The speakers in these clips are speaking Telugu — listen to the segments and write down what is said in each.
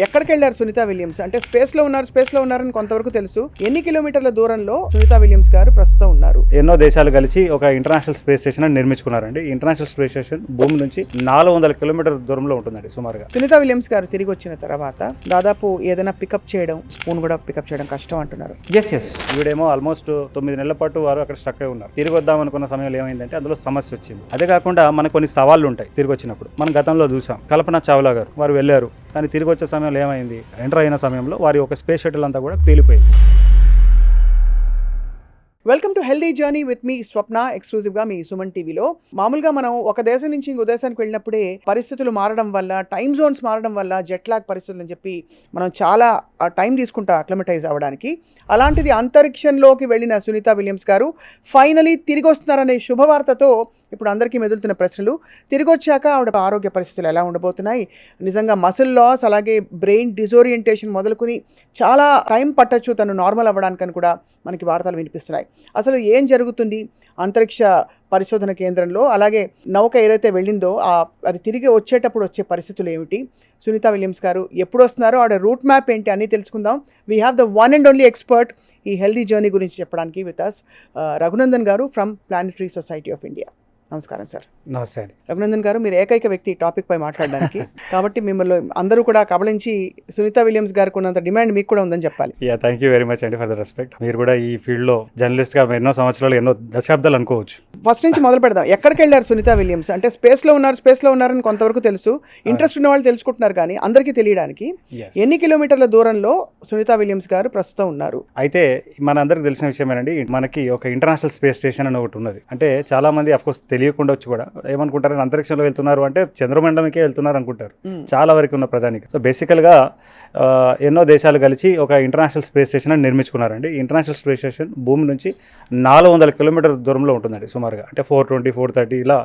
ఎక్కడికెళ్లారు సునీత విలియమ్స్? అంటే స్పేస్లో ఉన్నారని కొంతవరకు తెలుసు. ఎన్ని కిలోమీటర్ల దూరంలో సునీత విలియమ్స్ గారు ప్రస్తుతం ఉన్నారు? ఎన్నో దేశాలు కలిసి ఒక ఇంటర్నేషనల్ స్పేస్ స్టేషన్ నిర్మించుకున్నారండి. ఇంటర్నేషనల్ స్పేస్ స్టేషన్ భూమి నుంచి 400 కిలోమీటర్ల దూరంలో ఉంటుందండి సుమారుగా. సునీత విలియమ్స్ గారు తిరిగి వచ్చిన తర్వాత దాదాపు ఏదైనా పికప్ చేయడం, స్పూన్ కూడా పికప్ చేయడం కష్టం అంటున్నారు. ఎస్ ఈవిడేమో ఆల్మోస్ట్ 9 నెలల పాటు వారు అక్కడ స్టక్ అయి ఉన్నారు. తిరిగి వద్దాం అనుకున్న సమయంలో ఏమైందంటే అందులో సమస్య వచ్చింది. అదే కాకుండా మనకు కొన్ని సవాళ్లు ఉంటాయి తిరిగి వచ్చినప్పుడు. మనం గతంలో చూసాం, కల్పన చావ్లా గారు వారు వెళ్ళారు, కానీ తిరిగి వచ్చే సమయంలో ఏమైంది, ఎంటర్ అయిన సమయంలో వారి ఒక స్పేస్ షటిల్ అంతా కూడా పేలిపోయింది. Welcome to healthy journey with మీ స్వప్న, ఎక్స్క్లూజివ్గా మీ సుమన్ టీవీలో. మామూలుగా మనం ఒక దేశం నుంచి ఇంకో దేశానికి వెళ్ళినప్పుడే పరిస్థితులు మారడం వల్ల, టైమ్ జోన్స్ మారడం వల్ల, జెట్ లాగ్ పరిస్థితులు అని చెప్పి మనం చాలా టైం తీసుకుంటాం అక్లమటైజ్ అవ్వడానికి. అలాంటిది అంతరిక్షంలోకి వెళ్ళిన సునీత విలియమ్స్ గారు ఫైనలీ తిరిగి వస్తున్నారనే శుభవార్తతో ఇప్పుడు అందరికీ మెదులుతున్న ప్రశ్నలు. తిరిగి వచ్చాక ఆవిడ ఆరోగ్య పరిస్థితులు ఎలా ఉండబోతున్నాయి, నిజంగా మసిల్ లాస్, అలాగే బ్రెయిన్ డిజోరియంటేషన్ మొదలుకొని చాలా టైం పట్టచ్చు తను నార్మల్ అవ్వడానికని కూడా మనకి వార్తలు వినిపిస్తున్నాయి. అసలు ఏం జరుగుతుంది అంతరిక్ష పరిశోధన కేంద్రంలో, అలాగే నౌక ఏదైతే వెళ్ళిందో అది తిరిగి వచ్చేటప్పుడు వచ్చే పరిస్థితులు ఏమిటి, సునీత విలియమ్స్ గారు ఎప్పుడు వస్తున్నారో ఆవిడ రూట్ మ్యాప్ ఏంటి అన్నీ తెలుసుకుందాం. We have the one and only expert ఈ హెల్దీ జర్నీ గురించి చెప్పడానికి విత్ అస్, రఘునందన్ గారు from planetary society of India. నమస్కారం సార్. నమస్తే అండి. రఘునందన్ గారు, మీరు ఏకైక వ్యక్తి ఈ టాపిక్ పై మాట్లాడడానికి. కాబట్టి మిమ్మల్ని అందరూ కూడా కబలించి సునీత విలియమ్స్ గారికి ఉన్నంత డిమాండ్ మీకు కూడా ఉందని చెప్పాలి. థ్యాంక్ యూ వెరీ మచ్ అండి ఫర్ ద రెస్పెక్ట్. మీరు కూడా ఈ ఫీల్డ్లో జర్నలిస్ట్గా ఎన్నో సంవత్సరాలు, ఎన్నో దశాబ్దాలు అనుకోవచ్చు. ఫస్ట్ నుంచి మొదలు పెడదాం. ఎక్కడికి వెళ్ళారు సునీత విలియమ్స్? అంటే స్పేస్లో ఉన్నారని కొంతవరకు తెలుసు. ఇంట్రెస్ట్ ఉన్న వాళ్ళు తెలుసుకుంటున్నారు, కానీ అందరికీ తెలియడానికి ఎన్ని కిలోమీటర్ల దూరంలో సునీత విలియమ్స్ గారు ప్రస్తుతం ఉన్నారు? అయితే మన అందరికి తెలిసిన విషయమేనండి, మనకి ఒక ఇంటర్నేషనల్ స్పేస్ స్టేషన్ అని ఒకటి ఉన్నది. అంటే చాలా మంది అఫ్కోర్స్ తెలియకుండా వచ్చి కూడా ఏమనుకుంటారు, అంతరిక్షంలో వెళ్తున్నారు అంటే చంద్రమండలంకే వెళ్తున్నారు అనుకుంటారు చాలా వరకు ఉన్న ప్రజానికి. సో బేసికల్గా ఎన్నో దేశాలు కలిసి ఒక ఇంటర్నేషనల్ స్పేస్ స్టేషన్ నిర్మించుకున్నారండి. ఇంటర్నేషనల్ స్పేస్ స్టేషన్ భూమి నుంచి 400 కిలోమీటర్ల దూరంలో ఉంటుందండి సుమారుగా. అంటే 420, 430 ఇలా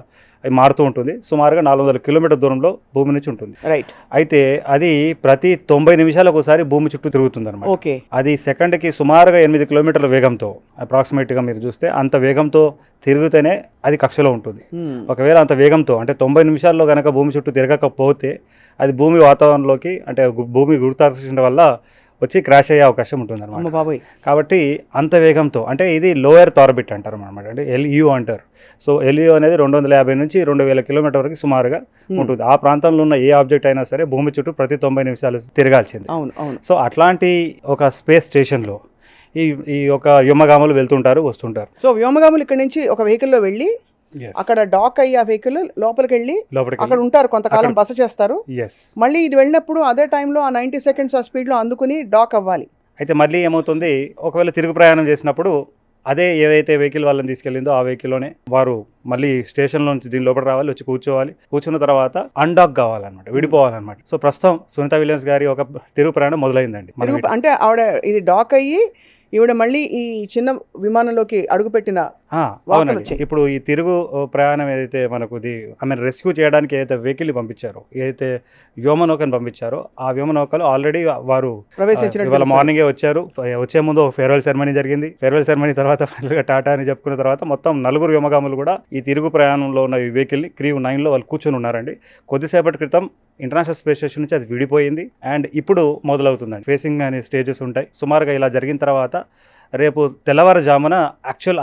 మారుతూ ఉంటుంది. సుమారుగా 400 కిలోమీటర్ దూరంలో భూమి నుంచి ఉంటుంది. రైట్. అయితే అది ప్రతి 90 నిమిషాలకు ఒకసారి భూమి చుట్టూ తిరుగుతుంది అనమాట. ఓకే. అది సెకండ్కి సుమారుగా 8 కిలోమీటర్ల వేగంతో, అప్రాక్సిమేట్గా మీరు చూస్తే అంత వేగంతో తిరిగితేనే అది కక్షలో ఉంటుంది. ఒకవేళ అంత వేగంతో అంటే 90 నిమిషాల్లో కనుక భూమి చుట్టూ తిరగకపోతే అది భూమి వాతావరణంలోకి, అంటే భూమి గురుత్వాకర్షణ వల్ల వచ్చి క్రాష్ అయ్యే అవకాశం ఉంటుంది అనమాట. కాబట్టి అంత వేగంతో, అంటే ఇది లోయర్ ఆర్బిట్ అంటారు అనమాట, అంటే LEO అంటారు. సో LEO అనేది 250 నుంచి 2000 కిలోమీటర్ వరకు సుమారుగా ఉంటుంది. ఆ ప్రాంతంలో ఉన్న ఏ ఆబ్జెక్ట్ అయినా సరే భూమి చుట్టూ ప్రతి 90 నిమిషాలు తిరగాల్సింది. సో అట్లాంటి ఒక స్పేస్ స్టేషన్లో ఈ యొక్క వ్యోమగాములు వెళ్తుంటారు, వస్తుంటారు. సో వ్యోమగాములు ఇక్కడ నుంచి ఒక వెహికల్లో వెళ్ళి అక్కడ డాక్ అయ్యి ఆ వెహికల్ లోపలికి వెళ్ళి అక్కడ ఉంటారు, కొంతకాలం బస చేస్తారు. మళ్ళీ ఇది వెళ్ళినప్పుడు అదే టైంలో ఆ 90 సెకండ్స్ ఆ స్పీడ్లో అందుకుని డాక్ అవ్వాలి. అయితే మళ్ళీ ఏమవుతుంది, ఒకవేళ తిరుగు ప్రయాణం చేసినప్పుడు అదే ఏదైతే వెహికల్ వాళ్ళని తీసుకెళ్ళిందో ఆ వెహికల్లోనే వారు మళ్ళీ స్టేషన్లో నుంచి దీని లోపల రావాలి, వచ్చి కూర్చోవాలి. కూర్చున్న తర్వాత అన్డాక్ కావాలన్నమాట, విడిపోవాలన్నమాట. సో ప్రస్తుతం సునీత విలియమ్స్ గారి ఒక తిరుగు ప్రయాణం మొదలైందండి. అంటే ఆవిడ ఇది డాక్ అయ్యి ఈవిడ మళ్ళీ ఈ చిన్న విమానంలోకి అడుగుపెట్టిన. అవునండి. ఇప్పుడు ఈ తిరుగు ప్రయాణం ఏదైతే మనకు ఆమె రెస్క్యూ చేయడానికి ఏదైతే వెహికల్ని పంపించారో, ఏదైతే వ్యోమనౌకను పంపించారో, ఆ వ్యోమనౌకలు ఆల్రెడీ వారు ఇవాళ మార్నింగే వచ్చారు. వచ్చే ముందు ఫేర్వెల్ సెరమనీ జరిగింది. ఫేర్వెల్ సెరమనీ తర్వాత ఫైనల్గా టాటా అని చెప్పుకున్న తర్వాత మొత్తం 4 వ్యోమగాములు కూడా ఈ తిరుగు ప్రయాణంలో ఉన్న ఈ వెహికల్ని క్రీవ్ 9లో వాళ్ళు కూర్చొని ఉన్నారండి. కొద్దిసేపటి క్రితం ఇంటర్నేషనల్ స్పేస్ స్టేషన్ నుంచి అది విడిపోయింది అండ్ ఇప్పుడు మొదలవుతుందండి. ఫేసింగ్ అనే స్టేజెస్ ఉంటాయి. సుమారుగా ఇలా జరిగిన తర్వాత రేపు తెల్లవారుజామున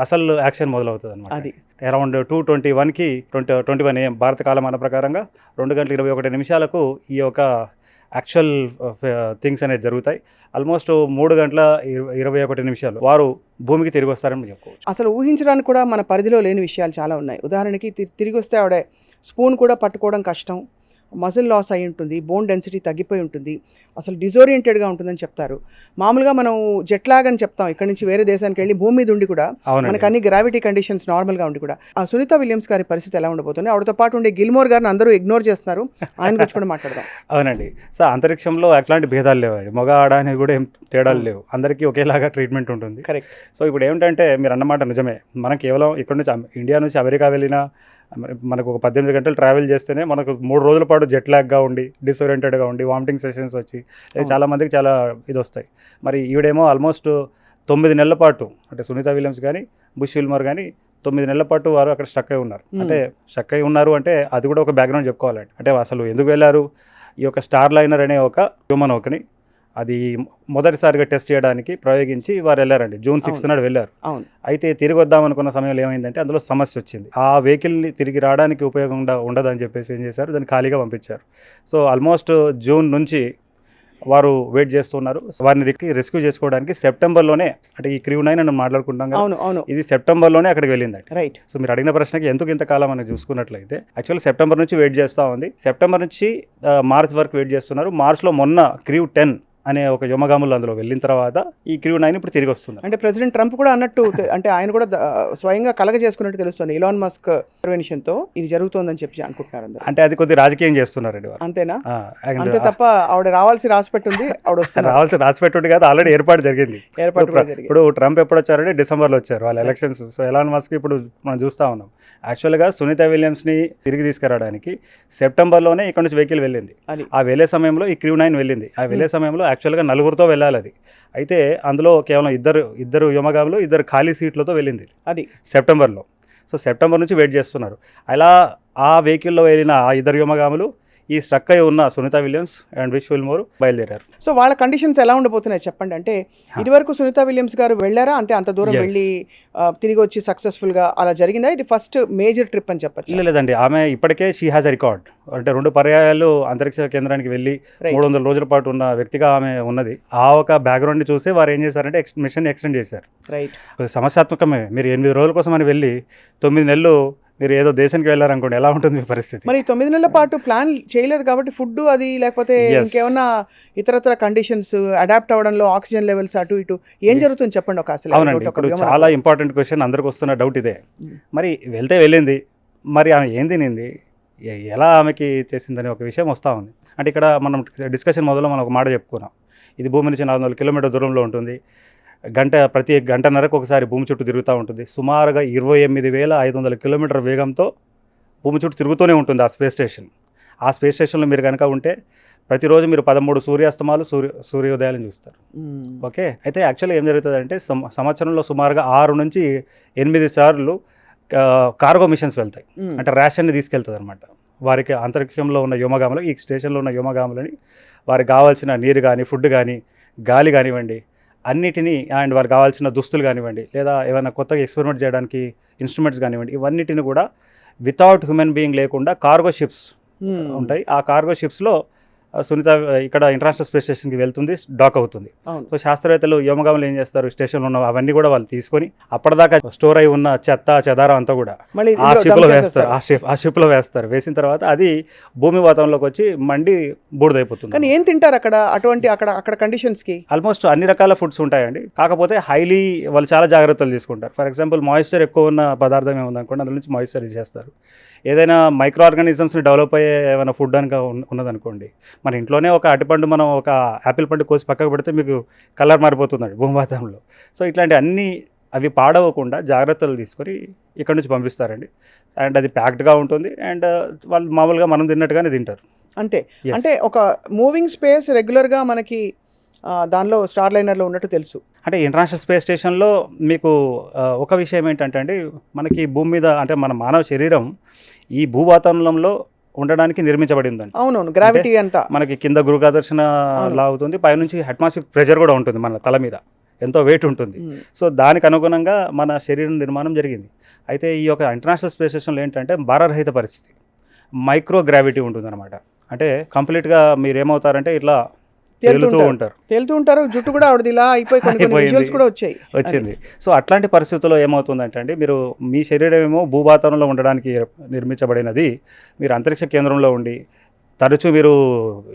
అసలు యాక్షన్ మొదలవుతుంది అనమాట. అది అరౌండ్ 2:21కి 21 AM భారత కాలమాన ప్రకారంగా 2:21 ఈ యొక్క యాక్చువల్ థింగ్స్ అనేది జరుగుతాయి. ఆల్మోస్ట్ 3:21 వారు భూమికి తిరిగి వస్తారని చెప్పుకోవచ్చు. అసలు ఊహించడానికి కూడా మన పరిధిలో లేని విషయాలు చాలా ఉన్నాయి. ఉదాహరణకి తిరిగి వస్తే ఆవిడ స్పూన్ కూడా పట్టుకోవడం కష్టం, మజిల్ లాస్ అయి ఉంటుంది, బోన్ డెన్సిటీ తగ్గిపోయి ఉంటుంది, అసలు డిజోరియంటెడ్గా ఉంటుందని చెప్తారు. మామూలుగా మనం జెట్ లాగ్ అని చెప్తాం, ఇక్కడ నుంచి వేరే దేశానికి వెళ్ళి భూమి మీద ఉండి కూడా మనకు అన్ని గ్రావిటీ కండిషన్స్ నార్మల్గా ఉండి కూడా. ఆ సునీత విలియమ్స్ గారి పరిస్థితి ఎలా ఉండబోతుంది? ఆవిడతో పాటు ఉండే గిల్మోర్ గారిని అందరూ ఇగ్నోర్ చేస్తున్నారు, ఆయన గురించి కూడా మాట్లాడదాం. అవునండి. సో అంతరిక్షంలో ఎట్లాంటి భేదాలు లేవండి, మగ ఆడ అనేది కూడా ఏం తేడాలు లేవు, అందరికీ ఒకేలాగా ట్రీట్మెంట్ ఉంటుంది. కరెక్ట్. సో ఇప్పుడు ఏమిటంటే మీరు అన్నమాట నిజమే, మనం కేవలం ఇక్కడ నుంచి ఇండియా నుంచి అమెరికా వెళ్ళినా మనకు ఒక 18 గంటలు ట్రావెల్ చేస్తేనే మనకు 3 రోజుల పాటు జెట్ లాగ్గా ఉండి, డిసోరియంటెడ్గా ఉండి, వామిటింగ్ సెషన్స్ వచ్చి చాలా మందికి చాలా ఇది వస్తాయి. మరి ఈవిడేమో ఆల్మోస్ట్ 9 నెలల పాటు, అంటే సునీత విలియమ్స్ కానీ బుష్ విల్మర్ కానీ 9 నెలల పాటు వారు అక్కడ స్టక్ అయి ఉన్నారు. అంటే స్టక్ అయి ఉన్నారు అంటే అది కూడా ఒక బ్యాక్గ్రౌండ్ చెప్పుకోవాలండి. అంటే అసలు ఎందుకు వెళ్ళారు, ఈ యొక్క స్టార్ లైనర్ అనే ఒక వ్యోమనౌకని అది మొదటిసారిగా టెస్ట్ చేయడానికి ప్రయోగించి వారు వెళ్ళారండి. జూన్ 6 నాడు వెళ్ళారు. అయితే తిరిగి వద్దాం అనుకున్న సమయంలో ఏమైందంటే అందులో సమస్య వచ్చింది. ఆ వెహికల్ని తిరిగి రావడానికి ఉపయోగంగా ఉండదని చెప్పేసి ఏం చేశారు, దాన్ని ఖాళీగా పంపించారు. సో ఆల్మోస్ట్ జూన్ నుంచి వారు వెయిట్ చేస్తున్నారు. వారిని రెస్క్యూ చేసుకోవడానికి సెప్టెంబర్లోనే, అంటే ఈ క్రూ 9 అని మాట్లాడుకుంటాం కదా, ఇది సెప్టెంబర్లోనే అక్కడికి వెళ్ళిందండి. రైట్. సో మీరు అడిగిన ప్రశ్నకి ఎందుకు ఇంతకాలం అని చూసుకున్నట్లయితే యాక్చువల్లీ సెప్టెంబర్ నుంచి వెయిట్ చేస్తూ ఉంది. సెప్టెంబర్ నుంచి మార్చ్ వరకు వెయిట్ చేస్తున్నారు. మార్చ్లో మొన్న క్రూ 10 అనే ఒక వ్యోమగాములు అందులో వెళ్ళిన తర్వాత ఈ క్రూ 9 ఇప్పుడు తిరిగి వస్తుంది. అంటే ప్రెసిడెంట్ ట్రంప్ కూడా అన్నట్టు అంటే ఆయన కూడా స్వయంగా కలగ చేసుకున్నట్టు తెలుస్తుంది. ఇలాన్ మస్క్ ఇంటర్వెన్షన్తో ఇది జరుగుతోందని చెప్పి అనుకుంటున్నారు అందరూ. అంటే అది కొద్ది రాజకీయం చేస్తున్నారండి. అంతేనా? అంతే తప్ప ఆవిడ రావాల్సి రాసిపెట్టుంది, ఆవిడ వస్తుంది. రావాల్సి రాసిపెట్టుంది కాదు, ఆల్రెడీ ఏర్పాటు జరిగింది. ఇప్పుడు ట్రంప్ ఎప్పుడు వచ్చారంటే డిసెంబర్లో వచ్చారు వాళ్ళ ఎలక్షన్స్. సో ఎలాన్ మస్క్ ఇప్పుడు మనం చూస్తూ ఉన్నాం. యాక్చువల్గా సునీత విలియమ్స్ని తిరిగి తీసుకురావడానికి సెప్టెంబర్లోనే ఇక్కడ నుంచి వెహికల్ వెళ్ళింది. ఆ వెళ్ళే సమయంలో ఈ క్రూ 9 వెళ్ళింది. ఆ వెళ్ళే సమయంలో యాక్చువల్గా 4గురితో వెళ్ళాలి అది. అయితే అందులో కేవలం ఇద్దరు వ్యోమగాములు 2 ఖాళీ సీట్లతో వెళ్ళింది అది సెప్టెంబర్లో. సో సెప్టెంబర్ నుంచి వెయిట్ చేస్తున్నారు. అలా ఆ వెహికల్లో వెళ్ళిన ఆ 2 వ్యోమగాములు ఈ స్ట్రక్ అయి ఉన్న సునీత విలియమ్స్ అండ్ విష్ విల్మోర్ బయలుదేరారు. సో వాళ్ళ కండిషన్స్ ఎలా ఉండబోతున్నాయి చెప్పండి. అంటే ఇదివరకు సునీత విలియమ్స్ గారు వెళ్ళారా? అంటే అంత దూరం వెళ్ళి తిరిగి వచ్చి సక్సెస్ఫుల్గా అలా జరిగిందా? ఇది ఫస్ట్ మేజర్ ట్రిప్ అని చెప్పచ్చు. లేదండి, ఆమె ఇప్పటికే షీ హ్యాస్ ఎ రికార్డ్. అంటే 2 పర్యాయాలు అంతరిక్ష కేంద్రానికి వెళ్ళి 300 రోజుల పాటు ఉన్న వ్యక్తిగా ఆమె ఉన్నది. ఆ ఒక బ్యాక్గ్రౌండ్ చూసి వారు ఏం చేశారంటే మిషన్ ఎక్స్టెండ్ చేశారు. రైట్. సమస్యాత్మకమే. మీరు 8 రోజుల కోసం అని వెళ్ళి 9 నెలలు మీరు ఏదో దేశానికి వెళ్ళారనుకోండి, ఎలా ఉంటుంది మీ పరిస్థితి? మరి 9 నెలల పాటు ప్లాన్ చేయలేదు కాబట్టి ఫుడ్ అది లేకపోతే ఇంకేమన్నా ఇతరత్ర కండిషన్స్ అడాప్ట్ అవ్వడంలో ఆక్సిజన్ లెవెల్స్ అటు ఇటు ఏం జరుగుతుంది చెప్పండి ఒక అసలు. అవునండి, ఇప్పుడు చాలా ఇంపార్టెంట్ క్వశ్చన్ అందరికి వస్తున్న డౌట్ ఇదే. మరి వెళ్ళింది, మరి ఆమె ఏం తినింది, ఎలా ఆమెకి చేసిందని ఒక విషయం వస్తూ ఉంది. అంటే ఇక్కడ మనం డిస్కషన్ మొదలు మనం ఒక మాట చెప్పుకున్నాం. ఇది భూమి నుంచి 400 కిలోమీటర్ దూరంలో ఉంటుంది. ప్రతి గంటన్నరకు ఒకసారి భూమి చుట్టూ తిరుగుతూ ఉంటుంది. సుమారుగా 28,500 కిలోమీటర్ వేగంతో భూమి చుట్టూ తిరుగుతూనే ఉంటుంది ఆ స్పేస్ స్టేషన్. ఆ స్పేస్ స్టేషన్లో మీరు కనుక ఉంటే ప్రతిరోజు మీరు 13 సూర్యాస్తమాలు సూర్యోదయాలను చూస్తారు. ఓకే. అయితే యాక్చువల్లీ ఏం జరుగుతుందంటే సంవత్సరంలో సుమారుగా 6 నుంచి 8 సార్లు కార్గో మిషన్స్ వెళ్తాయి. అంటే రేషన్ని తీసుకెళ్తుంది అనమాట. వారికి అంతరిక్షంలో ఉన్న వ్యోమగాములు, ఈ స్టేషన్లో ఉన్న వ్యోమగాములని వారికి కావాల్సిన నీరు కానీ, ఫుడ్ కానీ, గాలి కానివ్వండి, అన్నిటినీ, అండ్ వారికి కావాల్సిన దుస్తులు కానివ్వండి, లేదా ఏమైనా కొత్తగా ఎక్స్పెరిమెంట్ చేయడానికి ఇన్స్ట్రుమెంట్స్ కానివ్వండి, ఇవన్నిటిని కూడా వితౌట్ హ్యూమన్ బీయింగ్ లేకుండా కార్గో షిప్స్ ఉంటాయి. ఆ కార్గో షిప్స్లో సునీత ఇక్కడ ఇంటర్నేషనల్ స్పేస్ స్టేషన్కి వెళ్తుంది, డాక్ అవుతుంది. సో శాస్త్రవేత్తలు వ్యోమగాములు ఏం చేస్తారు, స్టేషన్లో ఉన్న అవన్నీ కూడా వాళ్ళు తీసుకొని అప్పటిదాకా స్టోర్ అయి ఉన్న చెదారం అంతా కూడా ఆ షిప్లో వేస్తారు. ఆ షిప్లో వేస్తారు. వేసిన తర్వాత అది భూమి వాతావరణంలోకి వచ్చి మండి బూడిదైపోతుంది. కానీ ఏం తింటారు అక్కడ అటువంటి అక్కడ కండిషన్స్కి? ఆల్మోస్ట్ అన్ని రకాల ఫుడ్స్ ఉంటాయండి. కాకపోతే హైలీ వాళ్ళు చాలా జాగ్రత్తలు తీసుకుంటారు. ఫర్ ఎగ్జాంపుల్ మాయిశ్చర్ ఎక్కువ ఉన్న పదార్థం ఏముందనుకోండి, అందులో నుంచి మాయిశ్చర్ చేస్తారు. ఏదైనా మైక్రో ఆర్గానిజమ్స్ని డెవలప్ అయ్యే ఏమైనా ఫుడ్ కనుక ఉన్నదనుకోండి, మన ఇంట్లోనే ఒక అరటిపండు, మనం ఒక యాపిల్ పండు కోసి పక్కకు పెడితే మీకు కలర్ మారిపోతుందండి భూమి వాతావరణంలో. సో ఇట్లాంటి అన్నీ అవి పాడవకుండా జాగ్రత్తలు తీసుకొని ఇక్కడ నుంచి పంపిస్తారండి. అండ్ అది ప్యాక్డ్గా ఉంటుంది. అండ్ వాళ్ళు మామూలుగా మనం తిన్నట్టుగానే తింటారు. అంటే ఒక మూవింగ్ స్పేస్ రెగ్యులర్గా మనకి దానిలో స్టార్ లైనర్లో ఉన్నట్టు తెలుసు. అంటే ఇంటర్నేషనల్ స్పేస్ స్టేషన్లో మీకు ఒక విషయం ఏంటంటే అండి, మనకి భూమి మీద అంటే మన మానవ శరీరం ఈ భూ వాతావరణంలో ఉండడానికి నిర్మించబడిందండి. అవునవును, గ్రావిటీ అంతా మనకి కింద గురుత్వాకర్షణ లాగుతుంది, పైనుంచి అట్మాస్ఫియర్ ప్రెషర్ కూడా ఉంటుంది మన తల మీద, ఎంతో వెయిట్ ఉంటుంది. సో దానికి అనుగుణంగా మన శరీరం నిర్మాణం జరిగింది. అయితే ఈ యొక్క ఇంటర్నేషనల్ స్పేస్ స్టేషన్లో ఏంటంటే భారరహిత పరిస్థితి, మైక్రో గ్రావిటీ ఉంటుంది అనమాట. అంటే కంప్లీట్గా మీరు ఏమవుతారంటే ఇట్లా తేలుతూ ఉంటారు. జుట్టు కూడా ఆవిడది ఇలా వచ్చింది. సో అట్లాంటి పరిస్థితుల్లో ఏమవుతుందంటే అండి, మీరు మీ శరీరం ఏమో భూవాతావరణంలో ఉండడానికి నిర్మించబడినది. మీరు అంతరిక్ష కేంద్రంలో ఉండి తరచూ మీరు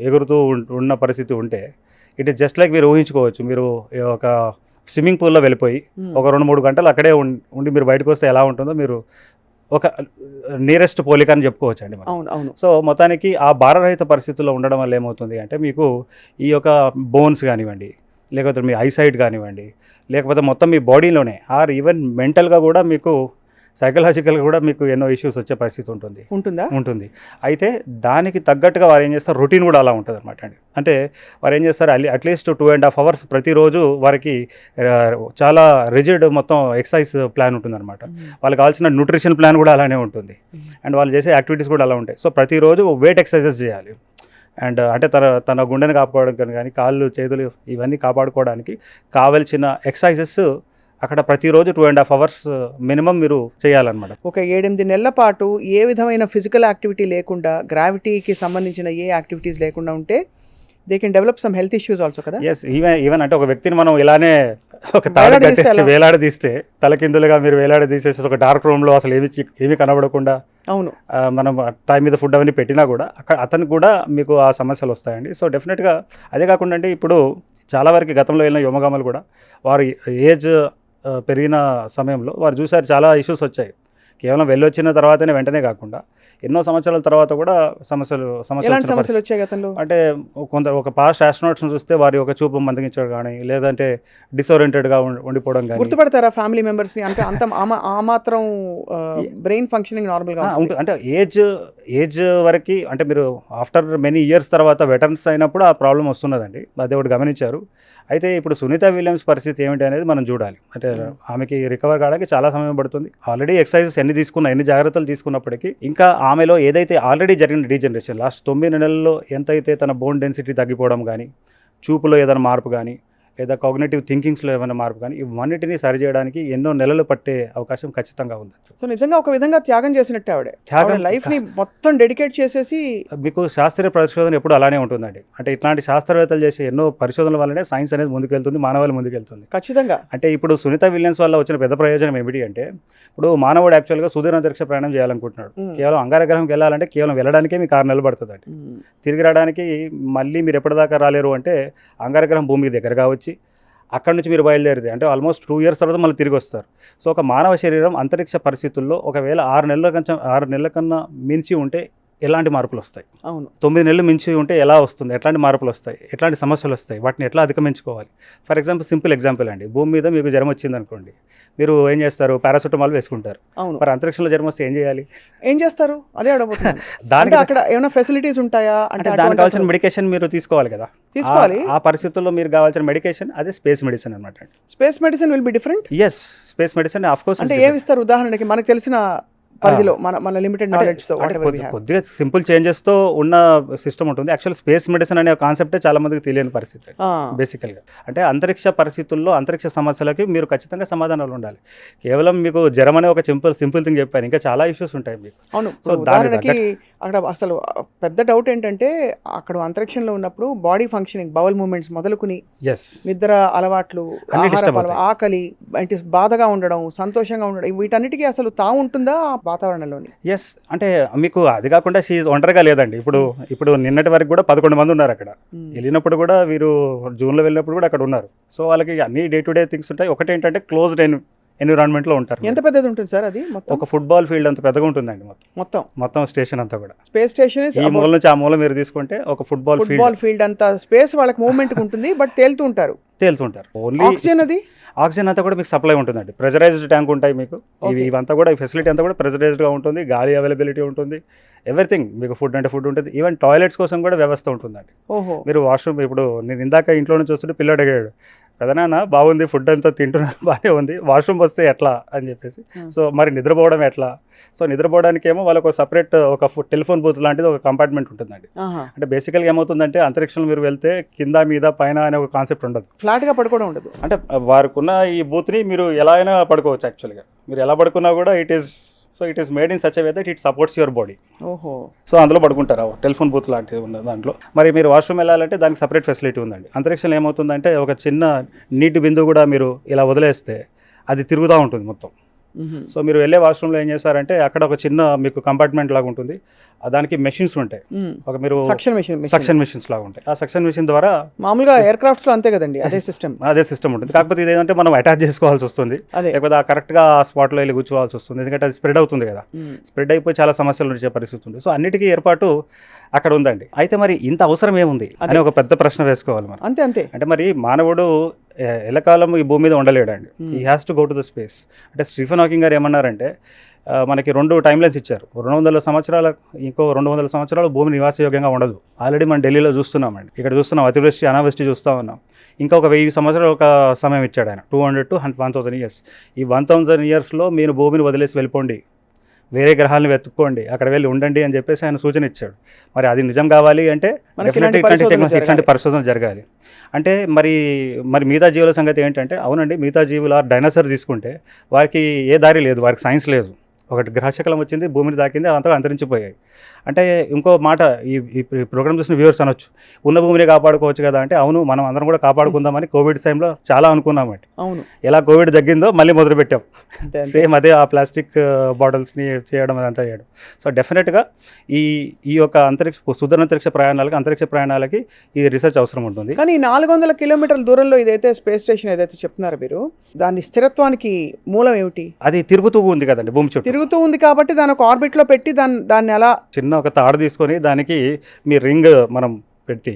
ఎగురుతూ ఉన్న పరిస్థితి ఉంటే ఇట్ ఈస్ జస్ట్ లైక్ మీరు ఊహించుకోవచ్చు, మీరు ఒక స్విమ్మింగ్ పూల్లో వెళ్ళిపోయి ఒక 2-3 గంటలు అక్కడే ఉండి మీరు బయటకు వస్తే ఎలా ఉంటుందో మీరు ఒక నియరెస్ట్ పోలిక అని చెప్పుకోవచ్చు అండి మనం. సో మొత్తానికి ఆ భారరహిత పరిస్థితుల్లో ఉండడం వల్ల ఏమవుతుంది అంటే మీకు ఈ యొక్క బోన్స్ కానివ్వండి, లేకపోతే మీ ఐసైట్ కానివ్వండి, లేకపోతే మొత్తం మీ బాడీలోనే ఆర్ ఈవెన్ మెంటల్గా కూడా మీకు సైకలాజికల్గా కూడా మీకు ఎన్నో ఇష్యూస్ వచ్చే పరిస్థితి ఉంటుంది. అయితే దానికి తగ్గట్టుగా వారు ఏం చేస్తారు, రొటీన్ కూడా అలా ఉంటుంది అనమాట అండి. అంటే వారు ఏం చేస్తారు, అట్లీస్ట్ 2.5 hours ప్రతిరోజు వారికి చాలా రిజిడ్ మొత్తం ఎక్సర్సైజ్ ప్లాన్ ఉంటుంది అనమాట. వాళ్ళకి కావాల్సిన న్యూట్రిషన్ ప్లాన్ కూడా అలానే ఉంటుంది. అండ్ వాళ్ళు చేసే యాక్టివిటీస్ కూడా అలా ఉంటాయి. సో ప్రతిరోజు వెయిట్ ఎక్సర్సైజెస్ చేయాలి. అండ్ అంటే తన గుండెని కాపాడుకోవడానికి కానీ కాళ్ళు చేతులు ఇవన్నీ కాపాడుకోవడానికి కావలసిన ఎక్సర్సైజెస్ అక్కడ ప్రతిరోజు 2.5 hours మినిమం మీరు చేయాలన్నమాట. ఒక 7-8 నెలల పాటు ఏ విధమైన ఫిజికల్ యాక్టివిటీ లేకుండా, గ్రావిటీకి సంబంధించిన ఏ యాక్టివిటీస్ లేకుండా ఉంటే they can develop some health issues also కదా. ఎస్, ఈవెన్ అంటే ఒక వ్యక్తిని మనం ఇలానే ఒక తాడు కట్టేసి వేలాడదీస్తే, తలకిందులుగా మీరు వేలాడదీసేసి ఒక డార్క్ రూమ్లో అసలు ఏమీ కనబడకుండా అవును మనం టైం మీద ఫుడ్ అవన్నీ పెట్టినా కూడా అక్కడ అతనికి కూడా మీకు ఆ సమస్యలు వస్తాయండి. సో డెఫినెట్గా అదే కాకుండా అంటే ఇప్పుడు చాలా వరకు గతంలో వెళ్ళిన యోమగామలు కూడా వారు ఏజ్ పెరిగిన సమయంలో వారు చూసారు చాలా ఇష్యూస్ వచ్చాయి. కేవలం వెళ్ళొచ్చిన తర్వాతనే వెంటనే కాకుండా ఎన్నో సంవత్సరాల తర్వాత కూడా సమస్యలు వచ్చాయి గతంలో. అంటే ఒక పాస్ట్ ఆస్ట్రోనాట్స్ని చూస్తే వారి ఒక చూపు మందగించడం కానీ, లేదంటే డిసోరియంటెడ్గా ఉండిపోవడం కానీ. గుర్తుపడతారా ఫ్యామిలీ మెంబర్స్ని? అంటే అంత ఆ మాత్రం బ్రెయిన్ ఫంక్షనింగ్ నార్మల్గా ఉంటుంది. అంటే ఏజ్ వరకు అంటే మీరు ఆఫ్టర్ మెనీ ఇయర్స్ తర్వాత వెటర్న్స్ అయినప్పుడు ఆ ప్రాబ్లం వస్తున్నదండి. అదే ఒకటి గమనించారు. అయితే ఇప్పుడు సునీత విలియమ్స్ పరిస్థితి ఏమిటి అనేది మనం చూడాలి. అంటే ఆమెకి రికవర్ కావడానికి చాలా సమయం పడుతుంది. ఆల్రెడీ ఎక్సర్సైజెస్ ఎన్ని జాగ్రత్తలు తీసుకున్నప్పటికీ ఇంకా ఆమెలో ఏదైతే ఆల్రెడీ జరిగిన డీజనరేషన్ లాస్ట్ 9 నెలల్లో ఎంతైతే తన బోన్ డెన్సిటీ తగ్గిపోవడం కానీ, చూపులో ఏదైనా మార్పు కానీ, లేదా కాగ్నిటివ్ థింకింగ్స్లో ఏమైనా మార్పు కానీ, ఇవన్నిటిని సరిచేయడానికి ఎన్నో నెలలు పట్టే అవకాశం ఖచ్చితంగా ఉంది. సో నిజంగా ఒక విధంగా త్యాగం చేసినట్టే ఆవిడ లైఫ్ని మొత్తం డెడికేట్ చేసేసి. మీకు శాస్త్రీయ పరిశోధన ఎప్పుడు అలానే ఉంటుందండి. అంటే ఇట్లాంటి శాస్త్రవేత్తలు చేసే ఎన్నో పరిశోధనల వల్లనే సైన్స్ అనేది ముందుకెళ్తుంది, మానవాళి ముందుకెళ్తుంది. ఖచ్చితంగా. అంటే ఇప్పుడు సునీత విలియమ్స్ వల్ల వచ్చిన పెద్ద ప్రయోజనం ఏమిటి అంటే, ఇప్పుడు మానవుడు యాక్చువల్గా సుదీర్ఘ అంతరిక్ష ప్రయాణం చేయాలనుకుంటున్నాడు. కేవలం అంగారగ్రహంకి వెళ్ళాలంటే కేవలం వెళ్ళడానికే మీకు 6 నెలలు పడుతుందండి. తిరిగి రావడానికి మళ్ళీ మీరు ఎప్పటిదాకా రాలేరు అంటే అంగారగ్రహం భూమికి దగ్గరగా వచ్చి అక్కడ నుంచి మీరు బయలుదేరితే అంటే ఆల్మోస్ట్ 2 years తర్వాత మళ్ళీ తిరిగి వస్తారు. సో ఒక మానవ శరీరం అంతరిక్ష పరిస్థితుల్లో ఒకవేళ 6 నెలల కన్నా మించి ఉంటే ఎలాంటి మార్పులు వస్తాయి, అవును 9 నెలలు మించి ఉంటే ఎలా వస్తుంది, ఎట్లాంటి మార్పులు వస్తాయి, ఎట్లాంటి సమస్యలు వస్తాయి, వాటిని ఎట్లా అధిగమించుకోవాలి. ఫర్ ఎగ్జాంపుల్ సింపుల్ ఎగ్జాంపుల్ అండి, భూమి మీద మీకు జ్వరం వచ్చింది అనుకోండి, మీరు ఏం చేస్తారు, పారాసిటమాల్ వేసుకుంటారు. అవును. మరి అంతరిక్షంలో జ్వరం వస్తే ఏం చేస్తారు? అదే అడగబోతున్నాను. దానికి అక్కడ ఏమైనా ఫెసిలిటీస్ ఉంటాయా? అంటే దానికి కావాల్సిన మెడికేషన్ మీరు తీసుకోవాలి కదా. ఆ పరిస్థితుల్లో మీరు కావాల్సిన మెడికేషన్ అదే స్పేస్ మెడిసిన్ అనమాట. Space medicine will be different. Yes, space medicine of course. అంటే ఏమి ఇస్తారు? ఉదాహరణకి మనకు తెలిసిన పరిధిలో మన లిమిటెడ్ నాలెడ్జ్ తో కొద్దిగా సింపుల్ చేంజెస్తో ఉన్న సిస్టమ్ ఉంటుంది. యాక్చువల్ స్పేస్ మెడిసిన్ అనే కాన్సెప్టే చాలా మందికి తెలియని పరిస్థితి బేసికల్గా. అంటే అంతరిక్ష పరిస్థితుల్లో అంతరిక్ష సమస్యలకి మీరు ఖచ్చితంగా సమాధానాలు ఉండాలి. కేవలం మీకు జ్వరం అనే ఒక సింపుల్ థింగ్ చెప్పాను, ఇంకా చాలా ఇష్యూస్ ఉంటాయి మీకు. అవును. సో ఉదాహరణకి అక్కడ అసలు పెద్ద డౌట్ ఏంటంటే, అక్కడ అంతరిక్షంలో ఉన్నప్పుడు బాడీ ఫంక్షనింగ్, బౌల్ మూవ్మెంట్స్ మొదలుకుని నిద్ర అలవాట్లు, ఆకలి, అంటే బాధగా ఉండడం, సంతోషంగా ఉండడం, వీటన్నిటికీ అసలు ఉంటుందా వాతావరణంలోని? ఎస్, అంటే మీకు అది కాకుండా ఒంటరిగా లేదండి. ఇప్పుడు నిన్నటి వరకు కూడా 11 మంది ఉన్నారు అక్కడ. వెళ్ళినప్పుడు కూడా వీరు జూన్లో వెళ్ళినప్పుడు కూడా అక్కడ ఉన్నారు. సో వాళ్ళకి అన్ని డే టు డే థింగ్స్ ఉంటాయి. ఒకటి ఏంటంటే క్లోజ్డ్ ఎన్విరాన్మెంట్లో ఉంటారు. ఎంత పెద్దది ఉంటుంది సార్ అది? ఒక ఫుట్బాల్ ఫీల్డ్ అంత పెద్దగా ఉంటుందండి మొత్తం స్టేషన్ అంతా కూడా. స్పేస్ స్టేషన్ ఈ మూల నుంచి ఆ మూల మీరు తీసుకుంటే ఒక ఫుట్బాల్ ఫీల్డ్ అంత స్పేస్ వాళ్ళకి మూవ్మెంట్ ఉంటుంది. బట్ తేలుతూ ఉంటారు. ఓన్లీ ఆక్సిజన్ అంతా కూడా మీకు సప్లై ఉంటుందండి. ప్రెజరైజ్డ్ ట్యాంక్ ఉంటాయి మీకు. ఇవంతా కూడా, ఈ ఫెసిలిటీ అంతా కూడా ప్రెజరైజ్డ్గా ఉంటుంది. గాలి అవైలబిలిటీ ఉంటుంది, ఎవ్రీథింగ్. మీకు ఫుడ్ ఉంటుంది. ఈవెన్ టాయిలెట్స్ కోసం కూడా వ్యవస్థ ఉంటుందండి. మీరు వాష్రూమ్, ఇప్పుడు నేను ఇందాక ఇంట్లో నుంచి వస్తుంటే పిల్లడు అడిగాడు, పెదనాన్న బాగుంది, ఫుడ్ అంతా తింటున్నారు, బాగానే ఉంది, వాష్రూమ్ వస్తే ఎట్లా అని చెప్పేసి. సో మరి నిద్రపోవడం ఎట్లా? సో నిద్రపోవడానికి ఏమో వాళ్ళకు సపరేట్ ఒక టెలిఫోన్ బూత్ లాంటిది ఒక కంపార్ట్మెంట్ ఉంటుందండి. అంటే బేసికల్గా ఏమవుతుందంటే, అంతరిక్షంలో మీరు వెళ్తే కింద మీద పైన అనే ఒక కాన్సెప్ట్ ఉండదు, ఫ్లాట్గా పడుకోవడం ఉండదు. అంటే వారికి ఉన్న ఈ బూత్ని మీరు ఎలా అయినా పడుకోవచ్చు. యాక్చువల్గా మీరు ఎలా పడుకున్నా కూడా it is made in such a way that it supports your body. So అందులో పడుకుంటారు, టెలిఫోన్ బూత్ లాంటివి ఉన్న దాంట్లో. మరి మీరు వాష్రూమ్ వెళ్ళాలంటే దానికి సపరేట్ ఫెసిలిటీ ఉందండి. అంతరిక్షంలో ఏమవుతుందంటే, ఒక చిన్న నీటి బిందువు కూడా మీరు ఇలా వదిలేస్తే అది తిరుగుతూ ఉంటుంది మొత్తం. సో మీరు వెళ్ళే వాష్రూమ్లో ఏం చేస్తారంటే, అక్కడ ఒక చిన్న మీకు కంపార్ట్మెంట్ లాగా ఉంటుంది, దానికి మెషిన్స్ ఉంటాయి. ఒక మీరు సక్షన్ మెషిన్స్ లాగా ఉంటాయి. ఆ సక్షన్ మెషిన్ ద్వారా మామూలుగా ఎయిర్ క్రాఫ్ట్స్ లో అంతే కదండి, అదే సిస్టమ్ ఉంటుంది. కాకపోతే ఇదేంటంటే మనం అటాచ్ చేసుకోవాల్సి వస్తుంది, లేకపోతే ఆ కరెక్ట్గా ఆ స్పాట్లో వెళ్ళి కూర్చోవాల్సి వస్తుంది. ఎందుకంటే అది స్ప్రెడ్ అవుతుంది కదా, స్ప్రెడ్ అయిపోయి చాలా సమస్యలు వచ్చే పరిస్థితి ఉంది. సో అన్నిటికీ ఏర్పాటు అక్కడ ఉందండి. అయితే మరి ఇంత అవసరం ఏముంది అని ఒక పెద్ద ప్రశ్న వేసుకోవాలి మనం. అంతే అంటే మరి మానవుడు ఎల్లకాలం ఈ భూమి మీద ఉండలేడండి. He has to go to the space. అంటే స్టీఫెన్ హాకింగ్ గారు ఏమన్నారంటే, మనకి 2 టైమ్ లైన్స్ ఇచ్చారు. 200 సంవత్సరాల, ఇంకో 200 సంవత్సరాలు భూమి నివాసయోగ్యంగా ఉండదు. ఆల్రెడీ మనం ఢిల్లీలో చూస్తున్నామండి, ఇక్కడ చూస్తున్నాం, అతివృష్టి అనావృష్టి చూస్తూ ఉన్నాం. ఇంకా ఒక 1000 సంవత్సరాలు ఒక సమయం ఇచ్చాడు ఆయన, 200 to 1000 years. ఈ 1000 yearsలో మీరు భూమిని వదిలేసి వెళ్ళిపోండి, వేరే గ్రహాలను వెతుక్కోండి, అక్కడ వెళ్ళి ఉండండి అని చెప్పేసి ఆయన సూచన ఇచ్చాడు. మరి అది నిజం కావాలి అంటే డెఫినెట్గా ఇట్లాంటి పరిశోధన జరగాలి. అంటే మరి మిగతా జీవుల సంగతి ఏంటంటే, అవునండి మిగతా జీవులు డైనోసార్ తీసుకుంటే వారికి ఏ దారి లేదు, వారికి సైన్స్ లేదు. ఒకటి గ్రహశకలం వచ్చింది, భూమిని తాకింది, అంతా అంతరించిపోయాయి. అంటే ఇంకో మాట ఈ ప్రోగ్రామ్ చూసిన వ్యూవర్స్ అనొచ్చు, ఉన్న భూమిని కాపాడుకోవచ్చు కదా అంటే, అవును మనం అందరం కూడా కాపాడుకుందామని కోవిడ్ టైంలో చాలా అనుకున్నామండి. అవును, ఎలా కోవిడ్ తగ్గిందో మళ్ళీ మొదలుపెట్టాం సేమ్ అదే, ఆ ప్లాస్టిక్ బాటిల్స్ని చేయడం అదంతా చేయడం. సో డెఫినెట్గా ఈ యొక్క సుదూరాంతరిక్ష ప్రయాణాలకి ఈ రీసెర్చ్ అవసరం ఉంటుంది. కానీ 400 కిలోమీటర్ల దూరంలో ఇదైతే స్పేస్ స్టేషన్ ఏదైతే చెప్తున్నారో మీరు, దాని స్థిరత్వానికి మూలం ఏమిటి? అది తిరుగుతూ ఉంది కదండి, భూమి చుట్టూ తిరుగుతూ ఉంది కాబట్టి దాని ఒక ఆర్బిట్లో పెట్టి దాన్ని అలా చిన్న ఒక తాడు తీసుకొని దానికి మీ రింగ్ మనం పెట్టి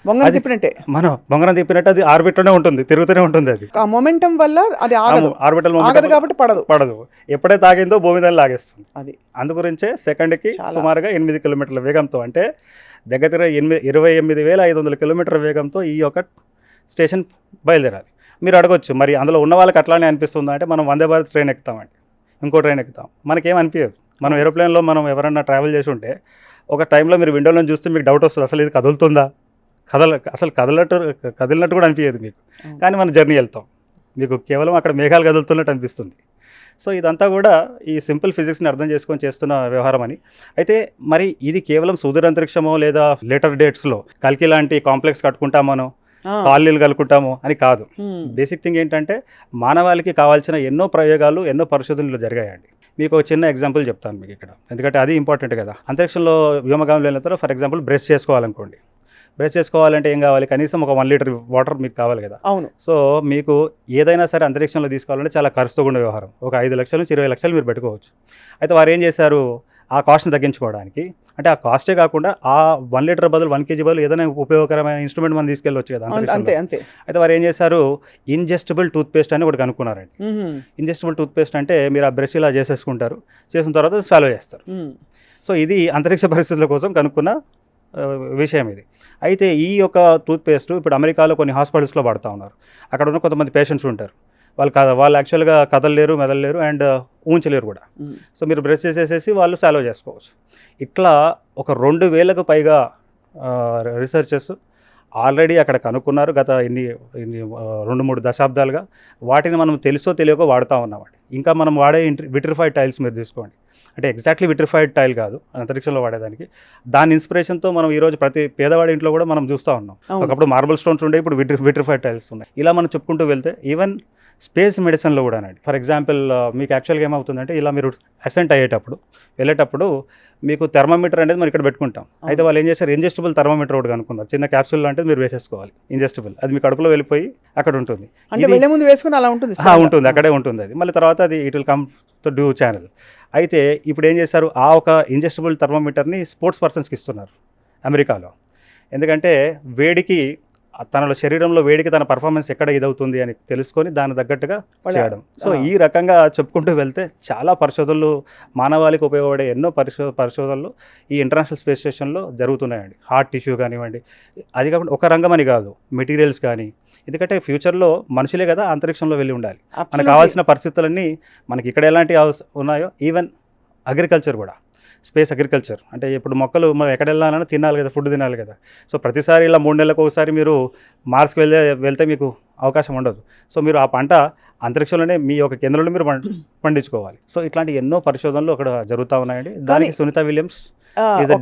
బొంగరం తిప్పినట్టే, మనం బొంగరం తిప్పినట్టు అది ఆర్బిట్లోనే ఉంటుంది, తిరుగుతూనే ఉంటుంది. అది ఆ మొమెంటం వల్ల అది ఆర్బిటల్ ఆగదు కాబట్టి పడదు. ఎప్పుడైతే ఆగిందో భూమి దాన్ని లాగేస్తుంది. అది అందుగురించే సెకండ్కి సుమారుగా 8 కిలోమీటర్ల వేగంతో, అంటే దగ్గర 28,500 కిలోమీటర్ల వేగంతో ఈ యొక్క స్టేషన్ బయలుదేరాలి. మీరు అడగొచ్చు, మరి అందులో ఉన్న వాళ్ళకి అట్లానే అనిపిస్తుందా అంటే, మనం వందే భారత్ ట్రైన్ ఎక్కుతామండి, ఇంకో ట్రైన్ ఎక్కుతాం, మనకేం అనిపించదు. మనం ఏరోప్లేన్లో మనం ఎవరన్నా ట్రావెల్ చేసి ఉంటే ఒక టైంలో మీరు విండోలో చూస్తే మీకు డౌట్ వస్తుంది, అసలు ఇది కదులుతుందా, అసలు కదిలినట్టు కూడా అనిపించదు మీకు. కానీ మనం జర్నీ వెళ్తాం, మీకు కేవలం అక్కడ మేఘాలు కదులుతున్నట్టు అనిపిస్తుంది. సో ఇదంతా కూడా ఈ సింపుల్ ఫిజిక్స్ని అర్థం చేసుకొని చేస్తున్న వ్యవహారం అని. అయితే మరి ఇది కేవలం సుదూరాంతరిక్షమో లేదా లేటర్ డేట్స్లో కల్కి లాంటి కాంప్లెక్స్ కట్టుకుంటామనో కాలనీలు కలుకుంటాము అని కాదు. బేసిక్ థింగ్ ఏంటంటే, మానవాళికి కావాల్సిన ఎన్నో ప్రయోగాలు, ఎన్నో పరిశోధనలు జరిగాయండి. మీకు ఒక చిన్న ఎగ్జాంపుల్ చెప్తాను మీకు ఇక్కడ, ఎందుకంటే అది ఇంపార్టెంట్ కదా. అంతరిక్షంలో వ్యోమగాములు వెళ్ళిన తర్వాత ఫర్ ఎగ్జాంపుల్ బ్రష్ చేసుకోవాలనుకోండి, బ్రష్ చేసుకోవాలంటే ఏం కావాలి, కనీసం ఒక 1 లీటర్ వాటర్ మీకు కావాలి కదా. అవును. సో మీకు ఏదైనా సరే అంతరిక్షంలో తీసుకోవాలంటే చాలా ఖర్చుతో ఉండే వ్యవహారం. ఒక 5 లక్షల నుంచి 20 లక్షలు మీరు పెట్టుకోవచ్చు. అయితే వారు ఏం చేశారు, ఆ కాస్ట్ని తగ్గించుకోవడానికి, అంటే ఆ కాస్టే కాకుండా ఆ 1 లీటర్ బదులు 1 కేజీ బదులు ఏదైనా ఉపయోగకరమైన ఇన్స్ట్రుమెంట్ మనం తీసుకెళ్ళవచ్చు కదా. అంతే. అయితే వారు ఏం చేశారు, ఇంజెస్టబుల్ టూత్పేస్ట్ అని ఒకటి కనుక్కున్నారండి. ఇంజెస్టబుల్ టూత్పేస్ట్ అంటే మీరు ఆ బ్రష్ ఇలా చేసేసుకుంటారు, చేసిన తర్వాత స్వాలో చేస్తారు. సో ఇది అంతరిక్ష పరిస్థితుల కోసం కనుక్కున్న విషయం ఇది. అయితే ఈ యొక్క టూత్పేస్ట్ ఇప్పుడు అమెరికాలో కొన్ని హాస్పిటల్స్లో వాడుతూ ఉన్నారు. అక్కడ ఉన్న కొంతమంది పేషెంట్స్ ఉంటారు, వాళ్ళు యాక్చువల్గా కదలలేరు, మెదలలేరు అండ్ ఊంచలేరు కూడా. సో మీరు బ్రష్ చేసేసేసి వాళ్ళు సాల్వ్ చేసుకోవచ్చు. ఇట్లా ఒక 2000కు పైగా రీసెర్చెస్ ఆల్రెడీ అక్కడ కనుక్కున్నారు గత 2-3 దశాబ్దాలుగా. వాటిని మనం తెలుసో తెలియకో వాడుతూ ఉన్నామండి. ఇంకా మనం వాడే విట్రిఫైడ్ టైల్స్ మీరు తీసుకోండి, అంటే ఎగ్జాక్ట్లీ విట్రిఫైడ్ టైల్ కాదు అంతరిక్షంలో వాడేదానికి. దాని ఇన్స్పిరేషన్తో మనం ఈరోజు ప్రతి పేదవాడి ఇంట్లో కూడా మనం చూస్తూ ఉన్నాం. ఒకప్పుడు మార్బుల్ స్టోన్స్ ఉండే, ఇప్పుడు విట్రిఫైడ్ టైల్స్ ఉన్నాయి. ఇలా మనం చెప్పుకుంటూ వెళ్తే ఈవెన్ స్పేస్ మెడిసిన్లో కూడా అండి. ఫర్ ఎగ్జాంపుల్ మీకు యాక్చువల్గా ఏమవుతుందంటే, ఇలా మీరు అసెంట్ వెళ్ళేటప్పుడు మీకు థర్మోమీటర్ అనేది మనం ఇక్కడ పెట్టుకుంటాం. అయితే వాళ్ళు ఏం చేశారు, ఇంజెస్టబుల్ థర్మోమీటర్ ఒకటి అనుకున్నారు, చిన్న క్యాప్సూల్ లాంటిది మీరు వేసేసుకోవాలి, ఇంజెస్టబుల్. అది మీ కడుపులో వెళ్ళిపోయి అక్కడ ఉంటుంది, ఉంటుంది అక్కడే ఉంటుంది. అది మళ్ళీ తర్వాత అది it will come to due channel. అయితే ఇప్పుడు ఏం చేశారు, ఆ ఒక ఇంజెస్టబుల్ థర్మోమీటర్ని స్పోర్ట్స్ పర్సన్స్కి ఇస్తున్నారు అమెరికాలో. ఎందుకంటే వేడికి తనలో శరీరంలో వేడికి తన పర్ఫార్మెన్స్ ఎక్కడ ఇదవుతుంది అని తెలుసుకొని దాని తగ్గట్టుగా చేయడం. సో ఈ రకంగా చెప్పుకుంటూ వెళ్తే చాలా పరిశోధనలు, మానవాళికి ఉపయోగపడే ఎన్నో పరిశోధనలు ఈ ఇంటర్నేషనల్ స్పేస్ స్టేషన్లో జరుగుతున్నాయండి. హార్ట్ టిష్యూ కానివ్వండి, అది కాకుండా ఒక రంగం అని కాదు, మెటీరియల్స్ కానీ. ఎందుకంటే ఫ్యూచర్లో మనుషులే కదా అంతరిక్షంలో వెళ్ళి ఉండాలి. మనకు కావాల్సిన పరిస్థితులన్నీ మనకి ఇక్కడ ఎలాంటి ఉన్నాయో, ఈవెన్ అగ్రికల్చర్ కూడా, స్పేస్ అగ్రికల్చర్ అంటే ఇప్పుడు మొక్కలు మనం ఎక్కడ వెళ్ళాలన్నా తినాలి కదా, ఫుడ్ తినాలి కదా. సో ప్రతిసారి ఇలా 3 నెలలకు ఒకసారి మీరు మార్స్కి వెళ్తే మీకు అవకాశం ఉండదు. సో మీరు ఆ పంట అంతరిక్షంలోనే మీ యొక్క కేంద్రంలో మీరు పండించుకోవాలి. సో ఇట్లాంటి ఎన్నో పరిశోధనలు అక్కడ జరుగుతూ ఉన్నాయండి. దానికి సునీత విలియమ్స్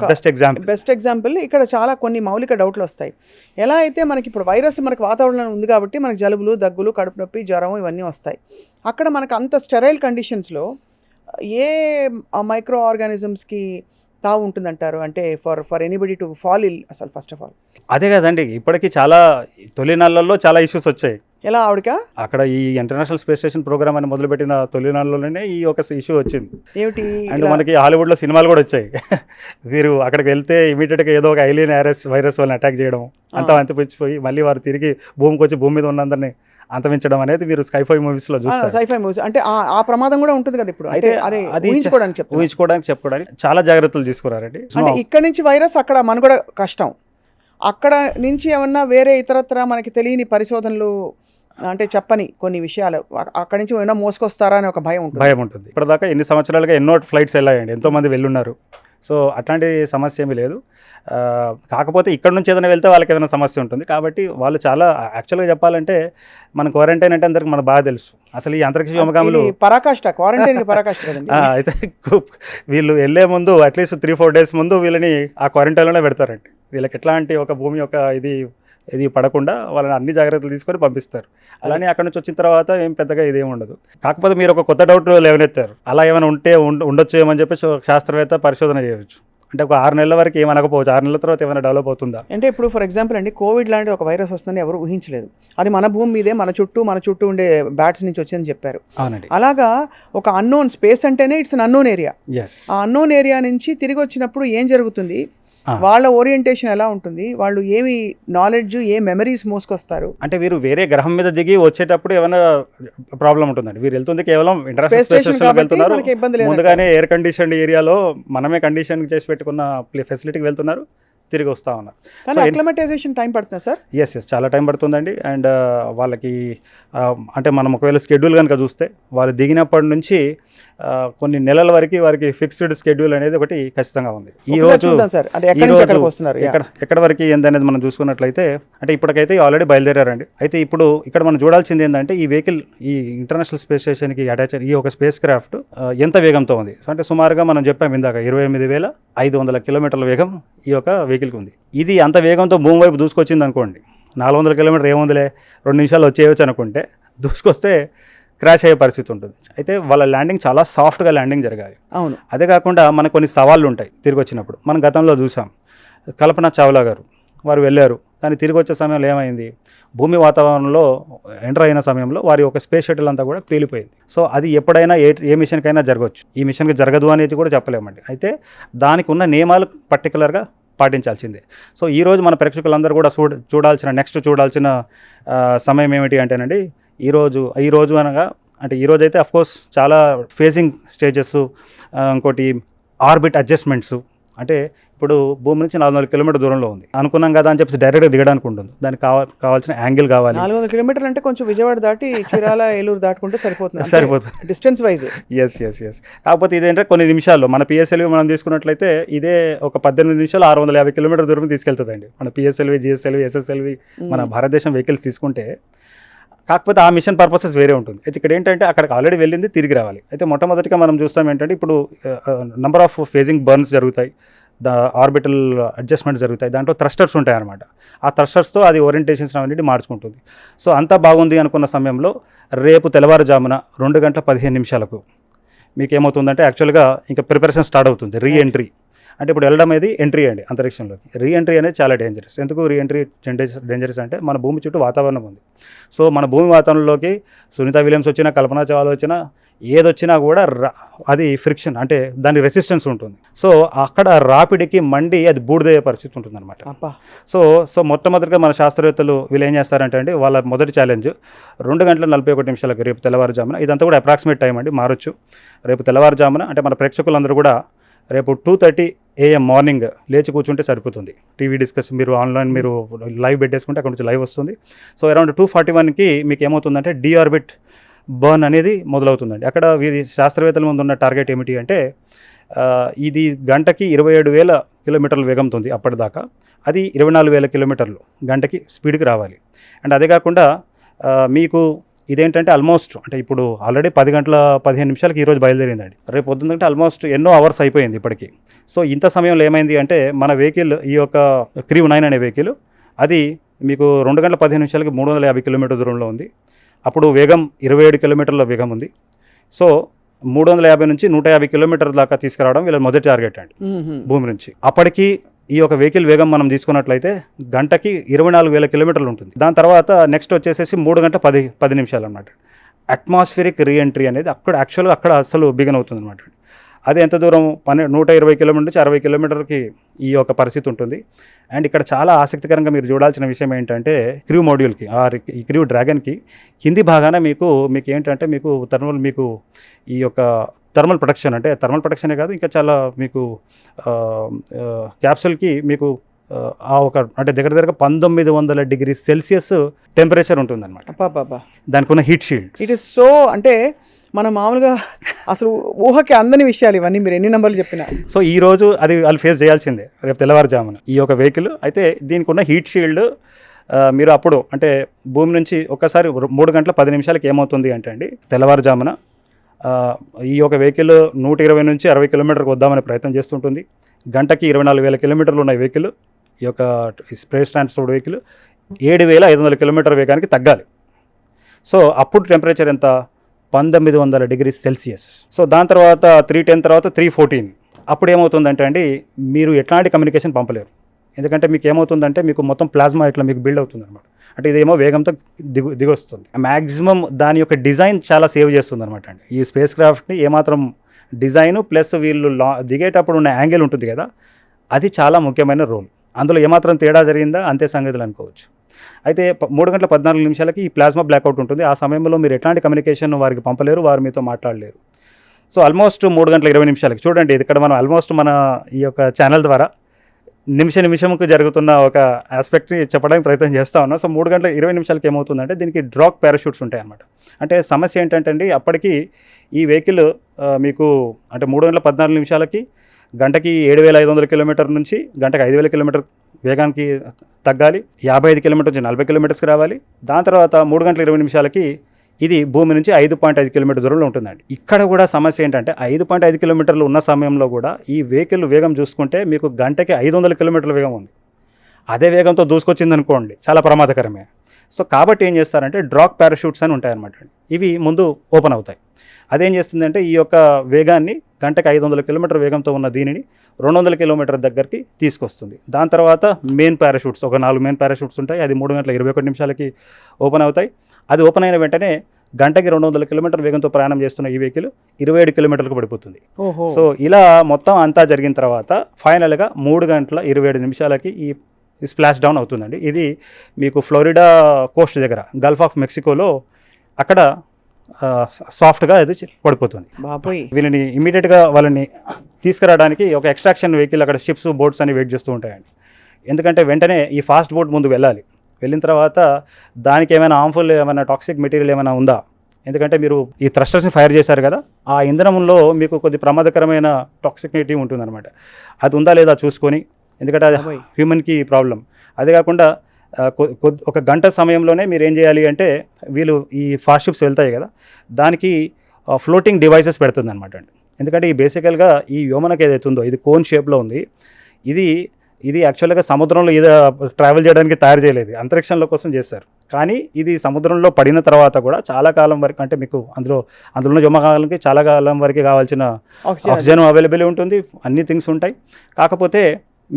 బెస్ట్ ఎగ్జాంపుల్. ఇక్కడ చాలా కొన్ని మౌలిక డౌట్లు వస్తాయి. ఎలా అయితే మనకి ఇప్పుడు వైరస్ మనకి వాతావరణంలో ఉంది కాబట్టి మనకి జలుబులు, దగ్గులు, కడుపు నొప్పి, జ్వరం ఇవన్నీ వస్తాయి. అక్కడ మనకు అంత స్టెరైల్ కండిషన్స్లో ఏ మైక్రో ఆర్గానిజమ్స్కి తావు ఉంటుందంటారు, అంటే ఫర్ ఎనీబడి టు ఫాల్ ఇల్ అసలు ఫస్ట్ ఆఫ్ ఆల్? అదే కదండి, ఇప్పటికీ చాలా తొలినాళ్ళల్లో చాలా ఇష్యూస్ వచ్చాయి. ఎలా ఆవిడక అక్కడ ఈ ఇంటర్నేషనల్ స్పేస్ స్టేషన్ ప్రోగ్రామ్ అని మొదలుపెట్టిన తొలినాళ్ళలోనే ఈ ఒక ఇష్యూ వచ్చింది. ఏమిటి? అండ్ మనకి హాలీవుడ్లో సినిమాలు కూడా వచ్చాయి. వీరు అక్కడికి వెళ్తే ఇమీడియట్గా ఏదో ఒక ఐలియన్ వైరస్ వాళ్ళని అటాక్ చేయడం, అంతా అంతపించిపోయి మళ్ళీ వారు తిరిగి భూమికి వచ్చి భూమి మీద ఉన్నందరినీ అంతమించడం అనేది మీరు స్కైఫై మూవీస్లో చూస్తారు. స్కైఫై మూవీస్ అంటే ఆ ప్రమాదం కూడా ఉంటుంది కదా ఇప్పుడు. అయితే అది ఊహించుకోవడానికి చెప్పుకోవడానికి చాలా జాగ్రత్తలు తీసుకున్నారండి. అంటే ఇక్కడ నుంచి వైరస్ అక్కడ మనుగడ కష్టం, అక్కడ నుంచి ఏమన్నా వేరే ఇతరత్ర మనకి తెలియని పరిశోధనలు అంటే చెప్పని కొన్ని విషయాలు అక్కడి నుంచి ఏమైనా మోసుకొస్తారా అని ఒక భయం ఉంటుంది. భయం ఉంటుంది. ఇప్పటిదాకా ఎన్ని సంవత్సరాలుగా ఎన్నో ఫ్లైట్స్ వెళ్ళాయండి, ఎంతోమంది వెళ్ళున్నారు. సో అట్లాంటి సమస్య ఏమీ లేదు. కాకపోతే ఇక్కడ నుంచి ఏదైనా వెళ్తే వాళ్ళకి ఏదైనా సమస్య ఉంటుంది. కాబట్టి వాళ్ళు చాలా యాక్చువల్గా చెప్పాలంటే మన క్వారంటైన్ అంటే అందరికి మనకు బాగా తెలుసు. అసలు ఈ అంతరిక్ష వ్యోమగాములు పరాకాష్ట, క్వారంటైన్ పరాకాష్ట కదండి. అయితే వీళ్ళు వెళ్ళే ముందు అట్లీస్ట్ 3-4 డేస్ ముందు వీళ్ళని ఆ క్వారంటైన్లోనే పెడతారండి. వీళ్ళకి ఎట్లాంటి ఒక భూమి యొక్క ఇది పడకుండా వాళ్ళని అన్ని జాగ్రత్తలు తీసుకొని పంపిస్తారు. అలానే అక్కడ నుంచి వచ్చిన తర్వాత ఏం పెద్దగా ఇదేమి ఉండదు. కాకపోతే మీరు ఒక కొత్త డౌట్ లేవనెత్తారు, అలా ఏమైనా ఉంటే ఉండొచ్చు ఏమని చెప్పి శాస్త్రవేత్త పరిశోధన చేయవచ్చు. అంటే ఒక 6 నెలల వరకు ఏమనకపోవచ్చు, 6 నెలల తర్వాత ఏమైనా డెవలప్ అవుతుందా అంటే ఇప్పుడు ఫర్ ఎగ్జాంపుల్ అండి, కోవిడ్ లాంటి ఒక వైరస్ వస్తుందని ఎవరు ఊహించలేదు. అది మన భూమి మీదే మన చుట్టూ ఉండే బ్యాట్స్ నుంచి వచ్చిందని చెప్పారు. అవునండి. అలాగా ఒక అన్నోన్ స్పేస్ అంటేనే ఇట్స్ అన్ అన్నోన్ ఏరియా. ఆ అన్నోన్ ఏరియా నుంచి తిరిగి వచ్చినప్పుడు ఏం జరుగుతుంది, వాళ్ళ ఓరియంటేషన్ ఎలా ఉంటుంది, వాళ్ళు ఏమి నాలెడ్జ్, ఏ మెమరీస్ మోసుకొస్తారు. అంటే వీరు వేరే గ్రహం మీద దిగి వచ్చేటప్పుడు ఏమైనా ప్రాబ్లం ఉంటుందండి. వీరు వెళ్తుంది కేవలం ఇంటర్నేషనల్ స్పేస్ స్టేషన్కి వెళ్తున్నారు. ముందుగానే ఎయిర్ కండిషన్ ఏరియాలో మనమే కండిషన్ చేసి పెట్టుకున్న ఫెసిలిటీకి వెళ్తున్నారు, తిరిగి వస్తూ ఉన్నారు. కానీ అక్లమటైజేషన్ టైం పడుతుందా సార్? ఎస్ చాలా టైం పడుతుందండి. అండ్ వాళ్ళకి అంటే మనం ఒకవేళ స్కెడ్యూల్ కనుక చూస్తే వాళ్ళు దిగినప్పటి నుంచి కొన్ని నెలల వరకు వారికి ఫిక్స్డ్ స్కెడ్యూల్ అనేది ఒకటి ఖచ్చితంగా ఉంది. ఈ రోజు ఎక్కడ వరకు ఏందనేది మనం చూసుకున్నట్లయితే, అంటే ఇప్పటికైతే ఆల్రెడీ బయలుదేరారండి. అయితే ఇప్పుడు ఇక్కడ మనం చూడాల్సింది ఏంటంటే ఈ వెహికల్ ఈ ఇంటర్నేషనల్ స్పేస్ స్టేషన్కి అటాచ్ ఈ ఒక స్పేస్ క్రాఫ్ట్ ఎంత వేగంతో ఉంది అంటే సుమారుగా మనం చెప్పాము ఇందాక 28,500 కిలోమీటర్ల వేగం ఈ యొక్క వెహికల్కి ఉంది. ఇది అంత వేగంతో భూమి వైపు దూసుకొచ్చింది అనుకోండి, 400 కిలోమీటర్ ఏముందిలే 2 నిమిషాలు వచ్చేయచ్చు అనుకుంటే దూసుకొస్తే క్రాష్ అయ్యే పరిస్థితి ఉంటుంది. అయితే వాళ్ళ ల్యాండింగ్ చాలా సాఫ్ట్గా ల్యాండింగ్ జరగాలి. అవును. అదే కాకుండా మనకు కొన్ని సవాళ్ళు ఉంటాయి తిరిగి వచ్చినప్పుడు. మనం గతంలో చూసాం, కల్పన చావ్లా గారు వారు వెళ్ళారు, కానీ తిరిగి వచ్చే సమయంలో ఏమైంది, భూమి వాతావరణంలో ఎంటర్ అయిన సమయంలో వారి ఒక స్పేస్ షటిల్ అంతా కూడా పేలిపోయింది. సో అది ఎప్పుడైనా ఏ మిషన్కైనా జరగవచ్చు, ఈ మిషన్కి జరగదు అనేది కూడా చెప్పలేమండి. అయితే దానికి ఉన్న నియమాలు పర్టికులర్గా పాటించాల్సిందే. సో ఈరోజు మన ప్రేక్షకులందరూ కూడా నెక్స్ట్ చూడాల్సిన సమయం ఏమిటి అంటేనండి, ఈరోజు అనగా అంటే ఈరోజు అయితే అఫ్కోర్స్ చాలా ఫేజింగ్ స్టేజెస్, ఇంకోటి ఆర్బిట్ అడ్జస్ట్మెంట్స్. అంటే ఇప్పుడు భూమి నుంచి 400 కిలోమీటర్ దూరంలో ఉంది అనుకున్నాం కదా అని చెప్పి డైరెక్ట్గా దిగడానికి ఉంటుంది, దానికి కావాల్సిన యాంగిల్ కావాలి. 400 కిలోమీటర్లు అంటే కొంచెం విజయవాడ దాటి చీరాల ఏలూరు దాటుకుంటే సరిపోతుంది డిస్టెన్స్ వైజ్. ఎస్ కాకపోతే ఇదేంటే కొన్ని నిమిషాల్లో మన పిఎస్ఎల్వి మనం తీసుకున్నట్లయితే ఇదే ఒక 18 నిమిషాలు 650 కిలోమీటర్ దూరం తీసుకెళ్తుందండి మన పిఎస్ఎల్వి, జిఎస్ఎల్వి, ఎస్ఎస్ఎల్వి మన భారతదేశం వెహికల్స్ తీసుకుంటే. కాకపోతే ఆ మిషన్ పర్పసెస్ వేరే ఉంటుంది. అయితే ఇక్కడ ఏంటంటే అక్కడికి ఆల్రెడీ వెళ్ళింది, తిరిగి రావాలి. అయితే మొట్టమొదటిగా మనం చూస్తాం ఏంటంటే ఇప్పుడు నెంబర్ ఆఫ్ ఫేజింగ్ బర్న్స్ జరుగుతాయి, ఆర్బిటల్ అడ్జస్ట్మెంట్స్ జరుగుతాయి, దాంట్లో థ్రస్టర్స్ ఉంటాయి అన్నమాట. ఆ థ్రస్టర్స్తో అది ఓరియంటేషన్స్ అవన్నీ మార్చుకుంటుంది. సో అంతా బాగుంది అనుకున్న సమయంలో రేపు తెల్లవారుజామున 2:15 మీకు ఏమవుతుందంటే యాక్చువల్గా ఇంకా ప్రిపరేషన్ స్టార్ట్ అవుతుంది, రీఎంట్రీ. అంటే ఇప్పుడు వెళ్ళడం అనేది ఎంట్రీ అండి అంతరిక్షంలోకి. రీఎంట్రీ అనేది చాలా డేంజరస్. ఎందుకు రీఎంట్రీ డేంజరస్ అంటే మన భూమి చుట్టూ వాతావరణం ఉంది. సో మన భూమి వాతావరణంలోకి సునీత విలియమ్స్ వచ్చినా, కల్పన చావ్లా వచ్చినా, ఏదొచ్చినా కూడా అది ఫ్రిక్షన్ అంటే దాని రెసిస్టెన్స్ ఉంటుంది. సో అక్కడ రాపిడికి మండి అది బూడిదయ్యే పరిస్థితి ఉంటుంది అనమాట. సో మొట్టమొదటిగా మన శాస్త్రవేత్తలు వీళ్ళు ఏం చేస్తారంటే అండి, వాళ్ళ మొదటి ఛాలెంజ్ 2:41 రేపు తెల్లవారుజామున, ఇదంతా కూడా అప్రాక్సిమేట్ టైం అండి, మారొచ్చు. రేపు తెల్లవారుజామున అంటే మన ప్రేక్షకులందరూ కూడా రేపు 2:30 AM మార్నింగ్ లేచి కూర్చుంటే సరిపోతుంది. టీవీ డిస్కషన్ మీరు ఆన్లైన్ మీరు లైవ్ పెట్టేసుకుంటే అక్కడ నుంచి లైవ్ వస్తుంది. సో అరౌండ్ 2:41 మీకు ఏమవుతుందంటే డీఆర్బిట్ బర్న్ అనేది మొదలవుతుందండి. అక్కడ వీరి శాస్త్రవేత్తల ముందు ఉన్న టార్గెట్ ఏమిటి అంటే ఇది గంటకి 27,000 కిలోమీటర్ల వేగంతో ఉంది అప్పటిదాకా, అది 24,000 కిలోమీటర్లు గంటకి స్పీడ్కి రావాలి. అండ్ అదే కాకుండా మీకు ఇదేంటంటే ఆల్మోస్ట్ అంటే ఇప్పుడు ఆల్రెడీ 10:15 ఈరోజు బయలుదేరిందండి. రేపు పొద్దుందంటే ఆల్మోస్ట్ ఎన్నో అవర్స్ అయిపోయింది ఇప్పటికీ. సో ఇంత సమయంలో ఏమైంది అంటే మన వెహికల్ ఈ యొక్క క్రీవ్ 9 అనే వెహికల్ అది మీకు 2:15 350 కిలోమీటర్ దూరంలో ఉంది. అప్పుడు వేగం 27 కిలోమీటర్ల వేగం ఉంది. సో 350 నుంచి 150 కిలోమీటర్ల దాకా తీసుకురావడం వీళ్ళ మొదటి టార్గెట్ అండి భూమి నుంచి. అప్పటికి ఈ యొక్క వెహికల్ వేగం మనం తీసుకున్నట్లయితే గంటకి 24,000 కిలోమీటర్లు ఉంటుంది. దాని తర్వాత నెక్స్ట్ వచ్చేసేసి 3:10 అన్నమాట. అట్మాస్ఫిరిక్ రీఎంట్రీ అనేది అక్కడ అసలు బిగిన్ అవుతుంది అనమాట. అది ఎంత దూరం 120 కిలోమీటర్ నుంచి 60 కిలోమీటర్కి ఈ యొక్క పరిస్థితి ఉంటుంది. అండ్ ఇక్కడ చాలా ఆసక్తికరంగా మీరు చూడాల్సిన విషయం ఏంటంటే క్రూ మోడ్యూల్కి ఈ క్రూ డ్రాగన్కి కింది భాగాన మీకు ఏంటంటే మీకు ఈ యొక్క థర్మల్ ప్రొటెక్షన్, అంటే థర్మల్ ప్రొటెక్షనే కాదు ఇంకా చాలా మీకు క్యాప్సూల్కి మీకు ఆ ఒక అంటే దగ్గర 1900 డిగ్రీ సెల్సియస్ టెంపరేచర్ ఉంటుందన్నమాట, అబ్బా, దానికి ఉన్న heat shield. It is so, అంటే మనం మామూలుగా అసలు ఊహకి అందని విషయాలు ఇవన్నీ, మీరు ఎన్ని నెంబర్లు చెప్పినా. సో ఈ రోజు అది వాళ్ళు ఫేస్ చేయాల్సిందే రేపు తెల్లవారుజామున ఈ యొక్క వెహికల్. అయితే దీనికి ఉన్న హీట్ షీల్డ్ మీరు అప్పుడు అంటే భూమి నుంచి ఒక్కసారి 3 గంటల 10 నిమిషాలకి ఏమవుతుంది అంటే అండి, తెల్లవారుజామున ఈ యొక్క వెహికల్ 120 నుంచి 60 కిలోమీటర్కి వద్దామనే ప్రయత్నం చేస్తుంటుంది. గంటకి 24,000 కిలోమీటర్లు ఉన్న వెహికల్, ఈ యొక్క స్పేస్ ట్రాన్స్పోర్ట్ వెహికల్ 7,500 కిలోమీటర్ వేగానికి తగ్గాలి. సో అప్పుడు టెంపరేచర్ ఎంత, 1900 డిగ్రీ సెల్సియస్. సో దాని తర్వాత 310 తర్వాత 314. అప్పుడు ఏమవుతుందంటే అండి, మీరు ఎట్లాంటి కమ్యూనికేషన్ పంపలేరు. ఎందుకంటే మీకు ఏమవుతుందంటే మీకు మొత్తం ప్లాస్మా ఇట్లా మీకు బిల్డ్ అవుతుంది అనమాట. అంటే ఇదేమో వేగంతో దిగొస్తుంది. మ్యాక్సిమం దాని యొక్క డిజైన్ చాలా సేవ్ చేస్తుంది అనమాట అండి. ఈ స్పేస్ క్రాఫ్ట్ని ఏమాత్రం డిజైను ప్లస్ వీళ్ళు దిగేటప్పుడు ఉన్న యాంగిల్ ఉంటుంది కదా, అది చాలా ముఖ్యమైన రోల్. అందులో ఏమాత్రం తేడా జరిగిందా అంతే సంగతులు అనుకోవచ్చు. అయితే 3 గంటల 14 నిమిషాలకి ఈ ప్లాస్మా బ్లాక్అవుట్ ఉంటుంది. ఆ సమయంలో మీరు ఎట్లాంటి కమ్యూనికేషన్ వారికి పంపలేరు, వారు మీతో మాట్లాడలేరు. సో ఆల్మోస్ట్ 3 గంటల 20 నిమిషాలకి చూడండి, ఇది ఇక్కడ మనం ఆల్మోస్ట్ మన ఈ యొక్క ఛానల్ ద్వారా నిమిషంకు జరుగుతున్న ఒక ఆస్పెక్ట్ని చెప్పడానికి ప్రయత్నం చేస్తూ ఉన్నాం. సో 3 గంటల 20 నిమిషాలకి ఏమవుతుందంటే దీనికి డ్రాప్ పారాషూట్స్ ఉంటాయి అన్నమాట. అంటే సమస్య ఏంటంటే అండి, అప్పటికి ఈ వెహికల్ మీకు అంటే 3 గంటల 14 నిమిషాలకి గంటకి 7,500 కిలోమీటర్ నుంచి గంటకి 5,000 కిలోమీటర్ వేగానికి తగ్గాలి. 55 కిలోమీటర్ నుంచి 40 కిలోమీటర్స్కి రావాలి. దాని తర్వాత 3 గంటల 20 నిమిషాలకి ఇది భూమి నుంచి 5.5 కిలోమీటర్ దూరంలో ఉంటుందండి. ఇక్కడ కూడా సమస్య ఏంటంటే 5.5 కిలోమీటర్లు ఉన్న సమయంలో కూడా ఈ వెహికల్ వేగం చూసుకుంటే మీకు గంటకి 500 కిలోమీటర్ల వేగం ఉంది. అదే వేగంతో దూసుకొచ్చింది అనుకోండి, చాలా ప్రమాదకరమే. సో కాబట్టి ఏం చేస్తారంటే డ్రాప్ పారాషూట్స్ అని ఉంటాయన్నమాట. ఇవి ముందు ఓపెన్ అవుతాయి. అదేం చేస్తుందంటే ఈ యొక్క వేగాన్ని గంటకి 500 కిలోమీటర్ వేగంతో ఉన్న దీనిని 200 కిలోమీటర్ దగ్గరికి తీసుకొస్తుంది. దాని తర్వాత మెయిన్ పారాషూట్స్, ఒక 4 మెయిన్ పారాషూట్స్ ఉంటాయి. అది 3 గంటల 21 నిమిషాలకి ఓపెన్ అవుతాయి. అది ఓపెన్ అయిన వెంటనే గంటకి 200 కిలోమీటర్ వేగంతో ప్రయాణం చేస్తున్న ఈ వెహికల్ 27 కిలోమీటర్లకు పడిపోతుంది. సో ఇలా మొత్తం అంతా జరిగిన తర్వాత ఫైనల్గా 3 గంటల 27 నిమిషాలకి ఈ స్ప్లాష్ డౌన్ అవుతుందండి. ఇది మీకు ఫ్లోరిడా కోస్ట్ దగ్గర గల్ఫ్ ఆఫ్ మెక్సికోలో అక్కడ సాఫ్ట్గా అది పడిపోతుంది. వీళ్ళని ఇమీడియట్గా వాళ్ళని తీసుకురావడానికి ఒక ఎక్స్ట్రాక్షన్ వెహికల్ అక్కడ షిప్స్ బోట్స్ అని వెయిట్ చేస్తూ ఉంటాయండి. ఎందుకంటే వెంటనే ఈ ఫాస్ట్ బోట్ ముందు వెళ్ళాలి. వెళ్ళిన తర్వాత దానికి ఏమైనా హార్మ్ఫుల్ ఏమైనా టాక్సిక్ మెటీరియల్ ఏమైనా ఉందా, ఎందుకంటే మీరు ఈ థ్రస్టర్స్ని ఫైర్ చేశారు కదా, ఆ ఇంధనంలో మీకు కొద్ది ప్రమాదకరమైన టాక్సిసిటీ ఉంటుందన్నమాట. అది ఉందా లేదా చూసుకొని, ఎందుకంటే అది హ్యూమన్కి ప్రాబ్లం. అదే కాకుండా ఒక గంట సమయంలోనే మీరు ఏం చేయాలి అంటే, వీళ్ళు ఈ ఫాస్ట్ షిప్స్ వెళ్తాయి కదా, దానికి ఫ్లోటింగ్ డివైసెస్ పెడుతుంది అనమాట అండి. ఎందుకంటే ఈ బేసికల్గా ఈ వ్యోమనకి ఏదైతే ఉందో ఇది కోన్ షేప్లో ఉంది. ఇది యాక్చువల్గా సముద్రంలో ఏదో ట్రావెల్ చేయడానికి తయారు చేయలేదు, అంతరిక్షంలో కోసం చేశారు. కానీ ఇది సముద్రంలో పడిన తర్వాత కూడా చాలా కాలం వరకు, అంటే మీకు అందులో ఉన్న వ్యోమకాలానికి చాలా కాలం వరకు కావాల్సిన ఆక్సిజన్ అవైలబుల్ ఉంటుంది, అన్ని థింగ్స్ ఉంటాయి. కాకపోతే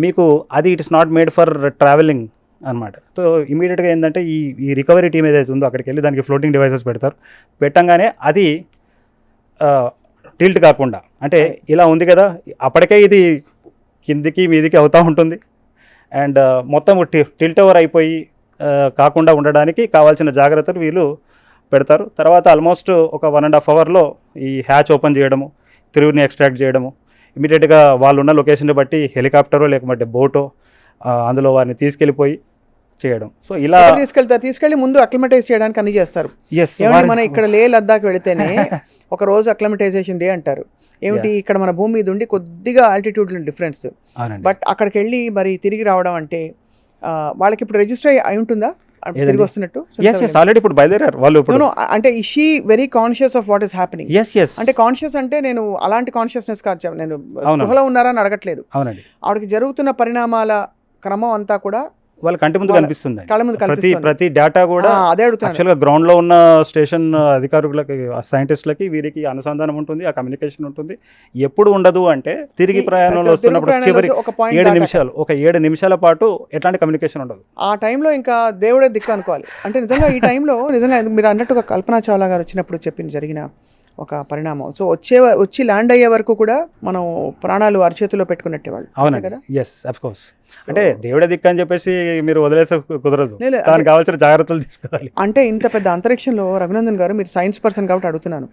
మీకు అది it is not made for travelling అనమాట. సో ఇమీడియట్గా ఏంటంటే ఈ రికవరీ టీమ్ ఏదైతే ఉందో అక్కడికి వెళ్ళి దానికి ఫ్లోటింగ్ డివైసెస్ పెడతారు. పెట్టంగానే అది టిల్ట్ కాకుండా, అంటే ఇలా ఉంది కదా, అప్పటికే ఇది కిందికి మీదికి అవుతూ ఉంటుంది. అండ్ మొత్తం టిల్ట్ ఓవర్ అయిపోయి కాకుండా ఉండడానికి కావాల్సిన జాగ్రత్తలు వీళ్ళు పెడతారు. తర్వాత ఆల్మోస్ట్ ఒక 1.5 అవర్లో ఈ హ్యాచ్ ఓపెన్ చేయడము, తిరుగుని ఎక్స్ట్రాక్ట్ చేయడము, ఇమీడియట్గా వాళ్ళు ఉన్న లొకేషన్ని బట్టి హెలికాప్టరో లేకపోతే బోటో అందులో వారిని తీసుకెళ్ళిపోయి చేయడం. సో ఇలా తీసుకెళ్ళి ముందు అక్లిమటైజ్ చేయడానికి అన్ని చేస్తారు. మనం ఇక్కడ లే లద్దాఖ్ వెళితేనే ఒక రోజు అక్లిమటైజేషన్ డే అంటారు. ఏమిటి, ఇక్కడ మన భూమి మీద ఉండి కొద్దిగా ఆల్టిట్యూడ్ డిఫరెన్స్, బట్ అక్కడికి వెళ్ళి మరి తిరిగి రావడం అంటే వాళ్ళకి ఇప్పుడు రిజిస్టర్ అయి ఉంటుందా తిరిగి వస్తున్నట్టు? ఆల్రెడీ ఇప్పుడు బయలుదేరారు వాళ్ళు. అంటే she very conscious of what is happening. అంటే కాన్షియస్ అంటే నేను అలాంటి కాన్షియస్నెస్ కాదు, నేను స్పృహలో ఉన్నారా అని అడగట్లేదు. ఆవిడకి జరుగుతున్న పరిణామాల క్రమం అంతా కూడా వాళ్ళ కంటి ముందు కనిపిస్తుంది. ప్రతి డేటా కూడా యాక్చువల్గా గ్రౌండ్ లో ఉన్న స్టేషన్ అధికారులకి, సైంటిస్టులకి, వీరికి అనుసంధానం ఉంటుంది, ఆ కమ్యూనికేషన్ ఉంటుంది. ఎప్పుడు ఉండదు అంటే తిరిగి ప్రయాణంలో వస్తున్నప్పుడు చివరి 7 నిమిషాల పాటు ఎట్లాంటి కమ్యూనికేషన్ ఉండదు. ఆ టైంలో ఇంకా దేవుడే దిక్కు అనుకోవాలి. అంటే నిజంగా ఈ టైంలో నిజంగా మీరు అన్నట్టుగా కల్పనా చావ్లా గారు వచ్చినప్పుడు జరిగిన ఒక పరిణామం. సో వచ్చి ల్యాండ్ అయ్యే వరకు కూడా మనం ప్రాణాలు అరచేతిలో పెట్టుకున్నట్టే వాళ్ళు. అవునా కదా? Yes, of course. అంటే దేవుడే దిక్కు అని చెప్పేసి మీరు వదిలేసే కుదరదు, దానికి కావాల్సిన జాగ్రత్తలు తీసుకోవాలి. అంటే ఇంత పెద్ద అంతరిక్షంలో రఘునందన్ గారు, మీరు సైన్స్ పర్సన్ కాబట్టి అడుగుతున్నాను,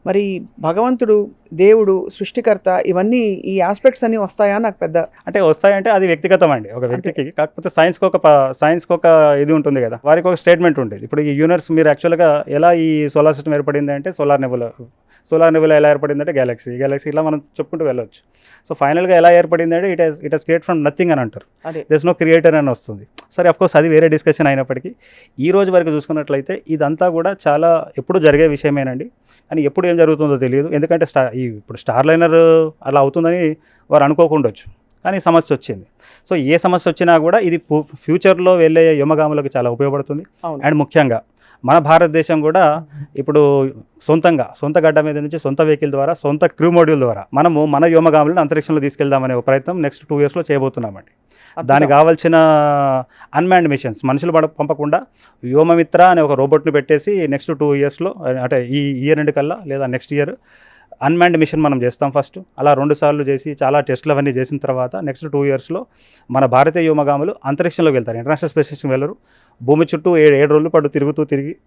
మరి భగవంతుడు, దేవుడు, సృష్టికర్త ఇవన్నీ ఈ ఆస్పెక్ట్స్ అన్నీ వస్తాయా? నాకు పెద్ద అంటే వస్తాయంటే అది వ్యక్తిగతం అండి ఒక వ్యక్తికి. కాకపోతే సైన్స్కి ఒక ఇది ఉంటుంది కదా, వారికి ఒక స్టేట్మెంట్ ఉంటుంది. ఇప్పుడు ఈ యూనివర్స్ మీరు యాక్చువల్గా ఎలా ఈ సోలార్ సిస్టమ్ ఏర్పడింది అంటే సోలార్ నెబులా ఎలా ఏర్పడిందంటే గెలాక్సీ ఇలా మనం చెప్పుకుంటూ వెళ్ళొచ్చు. సో ఫైనల్గా ఎలా ఏర్పడింది అంటే it has create from nothing అని అంటారు. దెర్స్ నో క్రియేటర్ అని వస్తుంది. సరే అఫ్కోర్స్ అది వేరే డిస్కషన్ అయినప్పటికీ ఈ రోజు వరకు చూసుకున్నట్లయితే ఇదంతా కూడా చాలా ఎప్పుడు జరిగే విషయమేనండి. కానీ ఎప్పుడు ఏం జరుగుతుందో తెలియదు. ఎందుకంటే ఇప్పుడు స్టార్ లైనర్ అలా అవుతుందని వారు అనుకోకుండొచ్చు, కానీ సమస్య వచ్చింది. సో ఏ సమస్య వచ్చినా కూడా ఇది ఫ్యూచర్లో వెళ్ళే వ్యోమగాములకు చాలా ఉపయోగపడుతుంది. అండ్ ముఖ్యంగా మన భారతదేశం కూడా ఇప్పుడు సొంత గడ్డ మీద నుంచి సొంత వెహికల్ ద్వారా సొంత క్రూ మోడ్యూల్ ద్వారా మనము మన వ్యోమగాములను అంతరిక్షంలో తీసుకెళ్దామనే ఒక ప్రయత్నం నెక్స్ట్ 2 yearsలో చేయబోతున్నామండి. దానికి కావాల్సిన అన్మాన్డ్ మిషన్స్ మనుషులు పంపకుండా వ్యోమమిత్ర అనే ఒక రోబోట్ని పెట్టేసి నెక్స్ట్ 2 yearsలో అంటే ఈ ఇయర్ ఎండ్ కల్లా లేదా నెక్స్ట్ ఇయర్ అన్మాన్డ్ మిషన్ మనం చేస్తాం ఫస్ట్. అలా 2 సార్లు చేసి చాలా టెస్టులు అవన్నీ చేసిన తర్వాత నెక్స్ట్ 2 yearsలో మన భారతీయ వ్యోమగాములు అంతరిక్షంలోకి వెళ్తారు. ఇంటర్నేషనల్ స్పేస్ స్టేషన్కి వెళ్ళరు. భూమి చుట్టూ 7 రోజుల పాటు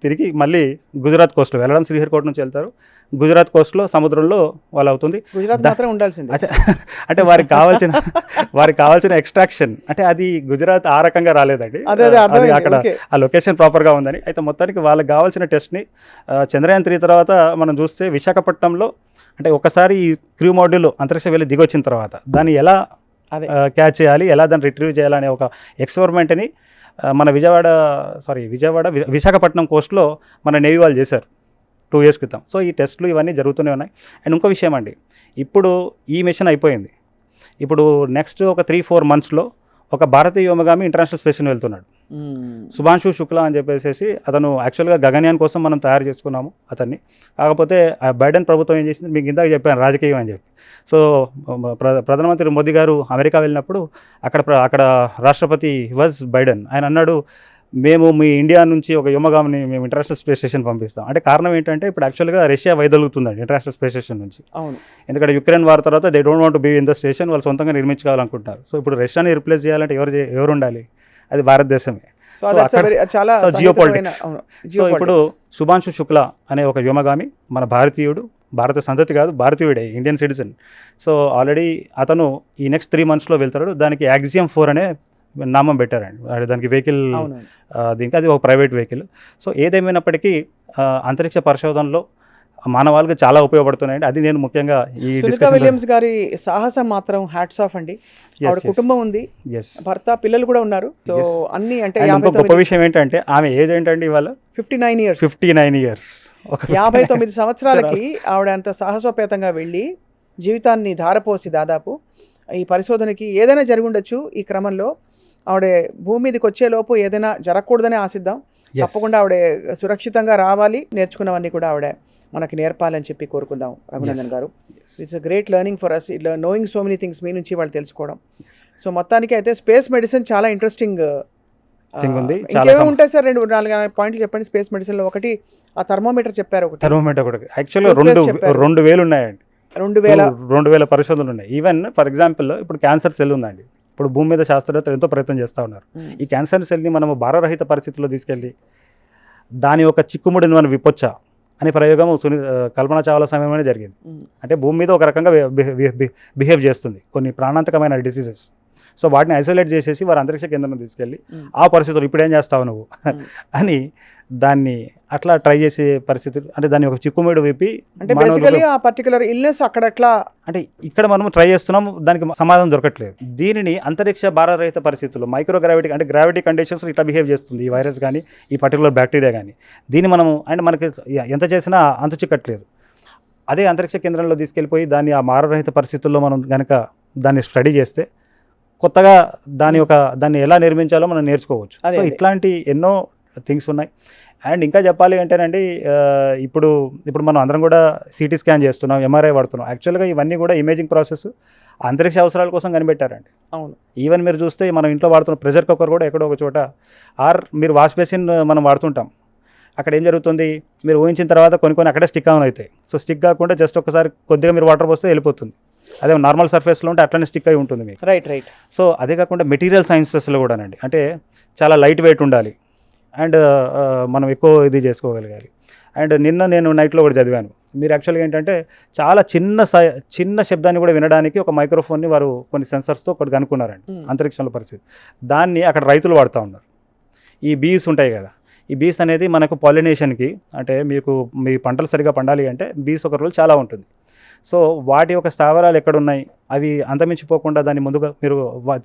తిరిగి మళ్ళీ గుజరాత్ కోస్ట్లో వెళ్ళడం. శ్రీహరికోట నుంచి వెళ్తారు. గుజరాత్ కోస్ట్లో సముద్రంలో వాళ్ళు అవుతుంది. గుజరాత్ మాత్రం ఉండాల్సింది. అంటే వారికి కావాల్సిన ఎక్స్ట్రాక్షన్ అంటే అది గుజరాత్ ఆ రకంగా రాలేదండి. అది అక్కడ ఆ లొకేషన్ ప్రాపర్గా ఉందని. అయితే మొత్తానికి వాళ్ళకి కావాల్సిన టెస్ట్ని చంద్రయాన్ 3 తర్వాత మనం చూస్తే విశాఖపట్నంలో అంటే ఒకసారి ఈ క్రూ మోడ్యూల్ అంతరిక్షం వెళ్ళి దిగొచ్చిన తర్వాత దాన్ని ఎలా క్యాచ్ చేయాలి, ఎలా దాన్ని రిట్రీవ్ చేయాలనే ఒక ఎక్స్పెరిమెంట్ని మన విశాఖపట్నం కోస్ట్లో మన నేవీ వాళ్ళు చేశారు 2 years క్రితం. సో ఈ టెస్టులు ఇవన్నీ జరుగుతూనే ఉన్నాయి. అండ్ ఇంకో విషయం అండి, ఇప్పుడు ఈ మిషన్ అయిపోయింది. ఇప్పుడు నెక్స్ట్ ఒక 3-4 monthsలో ఒక భారతీయ వ్యోమగామి ఇంటర్నేషనల్ స్పేస్ని వెళ్తున్నాడు. శుభాంశు శుక్లా అని చెప్పేసి అతను యాక్చువల్గా గగన్యాన్ కోసం మనం తయారు చేసుకున్నాము అతన్ని. కాకపోతే బైడెన్ ప్రభుత్వం ఏం చేసింది, మీకు ఇందాక చెప్పాను రాజకీయం అని చెప్పి. సో ప్రధానమంత్రి మోదీ గారు అమెరికా వెళ్ళినప్పుడు అక్కడ రాష్ట్రపతి వాజ్ బైడెన్. ఆయన అన్నాడు, మేము మీ ఇండియా నుంచి ఒక వ్యోమగామిని మేము ఇంటర్నేషనల్ స్పేస్ స్టేషన్ పంపిస్తాం. అంటే కారణం ఏంటంటే ఇప్పుడు యాక్చువల్గా రష్యా వైదొలుగుతుందండి ఇంటర్నేషనల్ స్పేస్ స్టేషన్ నుంచి. అవును, ఎందుకంటే యుక్రెయిన్ వార్ తర్వాత they don't want be in the station, వాళ్ళు సొంతంగా నిర్మించుకోవాలనుకుంటున్నారు. సో ఇప్పుడు రష్యాని రిప్లేస్ చేయాలంటే ఎవరు ఉండాలి? అది భారతదేశమే. So geopolitics. సో ఇప్పుడు శుభాంశు శుక్లా అనే ఒక వ్యోమగామి మన భారతీయుడు, భారత సంతతి కాదు, భారతీయుడే, ఇండియన్ సిటిజన్. సో ఆల్రెడీ అతను ఈ నెక్స్ట్ 3 monthsలో వెళ్తాడు. దానికి యాక్సియం 4 అనే నామం పెట్టారండి. దానికి వెహికల్ దీనికి అది ఒక ప్రైవేట్ వెహికల్. సో ఏదేమైనప్పటికీ అంతరిక్ష పరిశోధనలో మానవాళికి చాలా ఉపయోగపడుతున్నాయండి. అది నేను ముఖ్యంగా ఈ సునీతా విలియమ్స్ గారి సాహసం మాత్రం హ్యాట్స్ ఆఫ్ అండి. ఆవిడ కుటుంబం ఉంది, భర్త, పిల్లలు కూడా ఉన్నారు. సో అన్ని అంటే గొప్ప విషయం ఏంటంటే ఆమె ఏజ్ ఏంటండి ఇవాళ 59 years. 59 సంవత్సరాలకి ఆవిడ అంత సాహసోపేతంగా వెళ్ళి జీవితాన్ని ధారపోసి దాదాపు ఈ పరిశోధనకి ఏదైనా జరిగి ఉండొచ్చు. ఈ క్రమంలో ఆవిడ భూమి మీదకి వచ్చేలోపు ఏదైనా జరగకూడదని ఆశిద్దాం. తప్పకుండా ఆవిడ సురక్షితంగా రావాలి, నేర్చుకున్నవన్నీ కూడా ఆవిడ మనకి నేర్పాలని చెప్పి కోరుకుందాం. Raghunandan garu, it's a great learning for us, ఇట్లా నోయింగ్ సో మెనీ థింగ్స్ మీ నుంచి వాళ్ళు తెలుసుకోవడం. సో మొత్తానికి అయితే స్పేస్ మెడిసిన్ చాలా ఇంట్రెస్టింగ్ ఉంది. ఇంకేమో ఉంటాయి సార్? 2-4 పాయింట్లు చెప్పండి స్పేస్ మెడిసిన్లో. ఒకటి ఆ థర్మోమీటర్ చెప్పారు. ఒకటి యాక్చువల్గా 2000 ఉన్నాయండి. 2000 పరిశోధనలు ఉన్నాయి. ఈవెన్ ఫర్ ఎగ్జాంపుల్ ఇప్పుడు క్యాన్సర్ సెల్ ఉందండి. ఇప్పుడు భూమి మీద శాస్త్రవేత్తలు ఎంతో ప్రయత్నం చేస్తూ ఉన్నారు. ఈ క్యాన్సర్ సెల్ని మనము భారరహిత పరిస్థితుల్లో తీసుకెళ్ళి దాని ఒక చిక్కుముడిని మనం విప్పొచ్చా అనే ప్రయోగం కల్పన చావ్లా సమయంలోనే జరిగింది. అంటే భూమి మీద ఒక రకంగా బిహేవ్ చేస్తుంది కొన్ని ప్రాణాంతకమైన డిసీజెస్. సో వాటిని ఐసోలేట్ చేసేసి వారు అంతరిక్ష కేంద్రం తీసుకెళ్ళి ఆ పరిస్థితులు ఇప్పుడు ఏం చేస్తావు నువ్వు అని దాన్ని అట్లా ట్రై చేసే పరిస్థితులు. అంటే దాన్ని ఒక చిక్కుమేడు విప్పి అంటే బేసికలీ ఆ పర్టికులర్ ఇల్నెస్ అక్కడట్లా అంటే ఇక్కడ మనం ట్రై చేస్తున్నాము, దానికి సమాధానం దొరకట్లేదు. దీనిని అంతరిక్ష భారరహిత పరిస్థితుల్లో మైక్రోగ్రావిటీ అంటే గ్రావిటీ కండిషన్స్ ఇట్లా బిహేవ్ చేస్తుంది ఈ వైరస్ కానీ ఈ పర్టికులర్ బ్యాక్టీరియా కానీ. దీన్ని మనము అంటే మనకి ఎంత చేసినా అంతు చిక్కట్లేదు. అదే అంతరిక్ష కేంద్రంలో తీసుకెళ్ళిపోయి దాన్ని ఆ భారరహిత పరిస్థితుల్లో మనం కనుక దాన్ని స్టడీ చేస్తే కొత్తగా దాన్ని ఎలా నిర్మించాలో మనం నేర్చుకోవచ్చు. సో ఇట్లాంటి ఎన్నో థింగ్స్ ఉన్నాయి. అండ్ ఇంకా చెప్పాలి అంటేనండి, ఇప్పుడు మనం అందరం కూడా సిటీ స్కాన్ చేస్తున్నాం, ఎంఆర్ఐ వాడుతున్నాం. యాక్చువల్గా ఇవన్నీ కూడా ఇమేజింగ్ ప్రాసెస్ అంతరిక్ష అవసరాల కోసం కనిపెట్టారండి. అవును, ఈవెన్ మీరు చూస్తే మనం ఇంట్లో వాడుతున్న ప్రెషర్ కుక్కర్ కూడా ఎక్కడో ఒక చోట, మీరు వాష్ బేసిన్ మనం వాడుతుంటాం, అక్కడ ఏం జరుగుతుంది, మీరు ఊహించిన తర్వాత కొన్ని అక్కడే స్టిక్ ఆన్ అవుతాయి. సో స్టిక్ కాకుండా జస్ట్ ఒకసారి కొద్దిగా మీరు వాటర్ పోస్తే వెళ్ళిపోతుంది. అదే నార్మల్ సర్ఫేస్లో ఉంటే అట్లనే స్టిక్ అయి ఉంటుంది మీకు. రైట్. సో అదే కాకుండా మెటీరియల్ సైన్సెస్లో కూడానండి, అంటే చాలా లైట్ వెయిట్ ఉండాలి అండ్ మనం ఎక్కువ ఇది చేసుకోగలగాలి. అండ్ నిన్న నేను నైట్లో కూడా చదివాను, మీరు యాక్చువల్గా ఏంటంటే చాలా చిన్న శబ్దాన్ని కూడా వినడానికి ఒక మైక్రోఫోన్ని వారు కొన్ని సెన్సర్స్తో ఒకటి కనుక్కున్నారండి అంతరిక్షంలో పరిస్థితి. దాన్ని అక్కడ రైతులు వాడుతూ ఉన్నారు. ఈ బీస్ ఉంటాయి కదా, ఈ బీస్ అనేది మనకు పాలినేషన్కి, అంటే మీ పంటలు సరిగా పండాలి అంటే బీస్ ఒక రోల్ చాలా ఉంటుంది. సో వాటి యొక్క స్థావరాలు ఎక్కడున్నాయి, అవి అంతమించిపోకుండా దాన్ని ముందుగా మీరు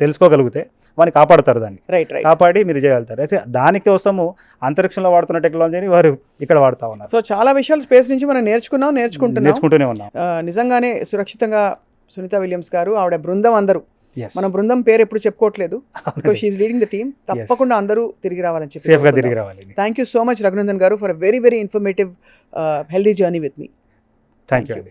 తెలుసుకోగలిగితే వాడిని కాపాడుతారు, దాన్ని కాపాడి మీరు చేయగలుగుతారు. అయితే దానికోసము అంతరిక్షంలో వాడుతున్న టెక్నాలజీని వారు ఇక్కడ వాడుతూ ఉన్నారు. సో చాలా విషయాలు స్పేస్ నుంచి మనం నేర్చుకుంటూనే ఉన్నాం. నిజంగానే సురక్షితంగా సునీత విలియమ్స్ గారు, ఆవిడ బృందం అందరూ, మన బృందం పేరు ఎప్పుడు చెప్పుకోవట్లేదు, because she is leading the team. తప్పకుండా అందరూ తిరిగి రావాలని చెప్పి సేఫ్గా తిరిగి రావాలి. Thank you so much Raghunandan గారు for a very very informative healthy journey with me. Thank you.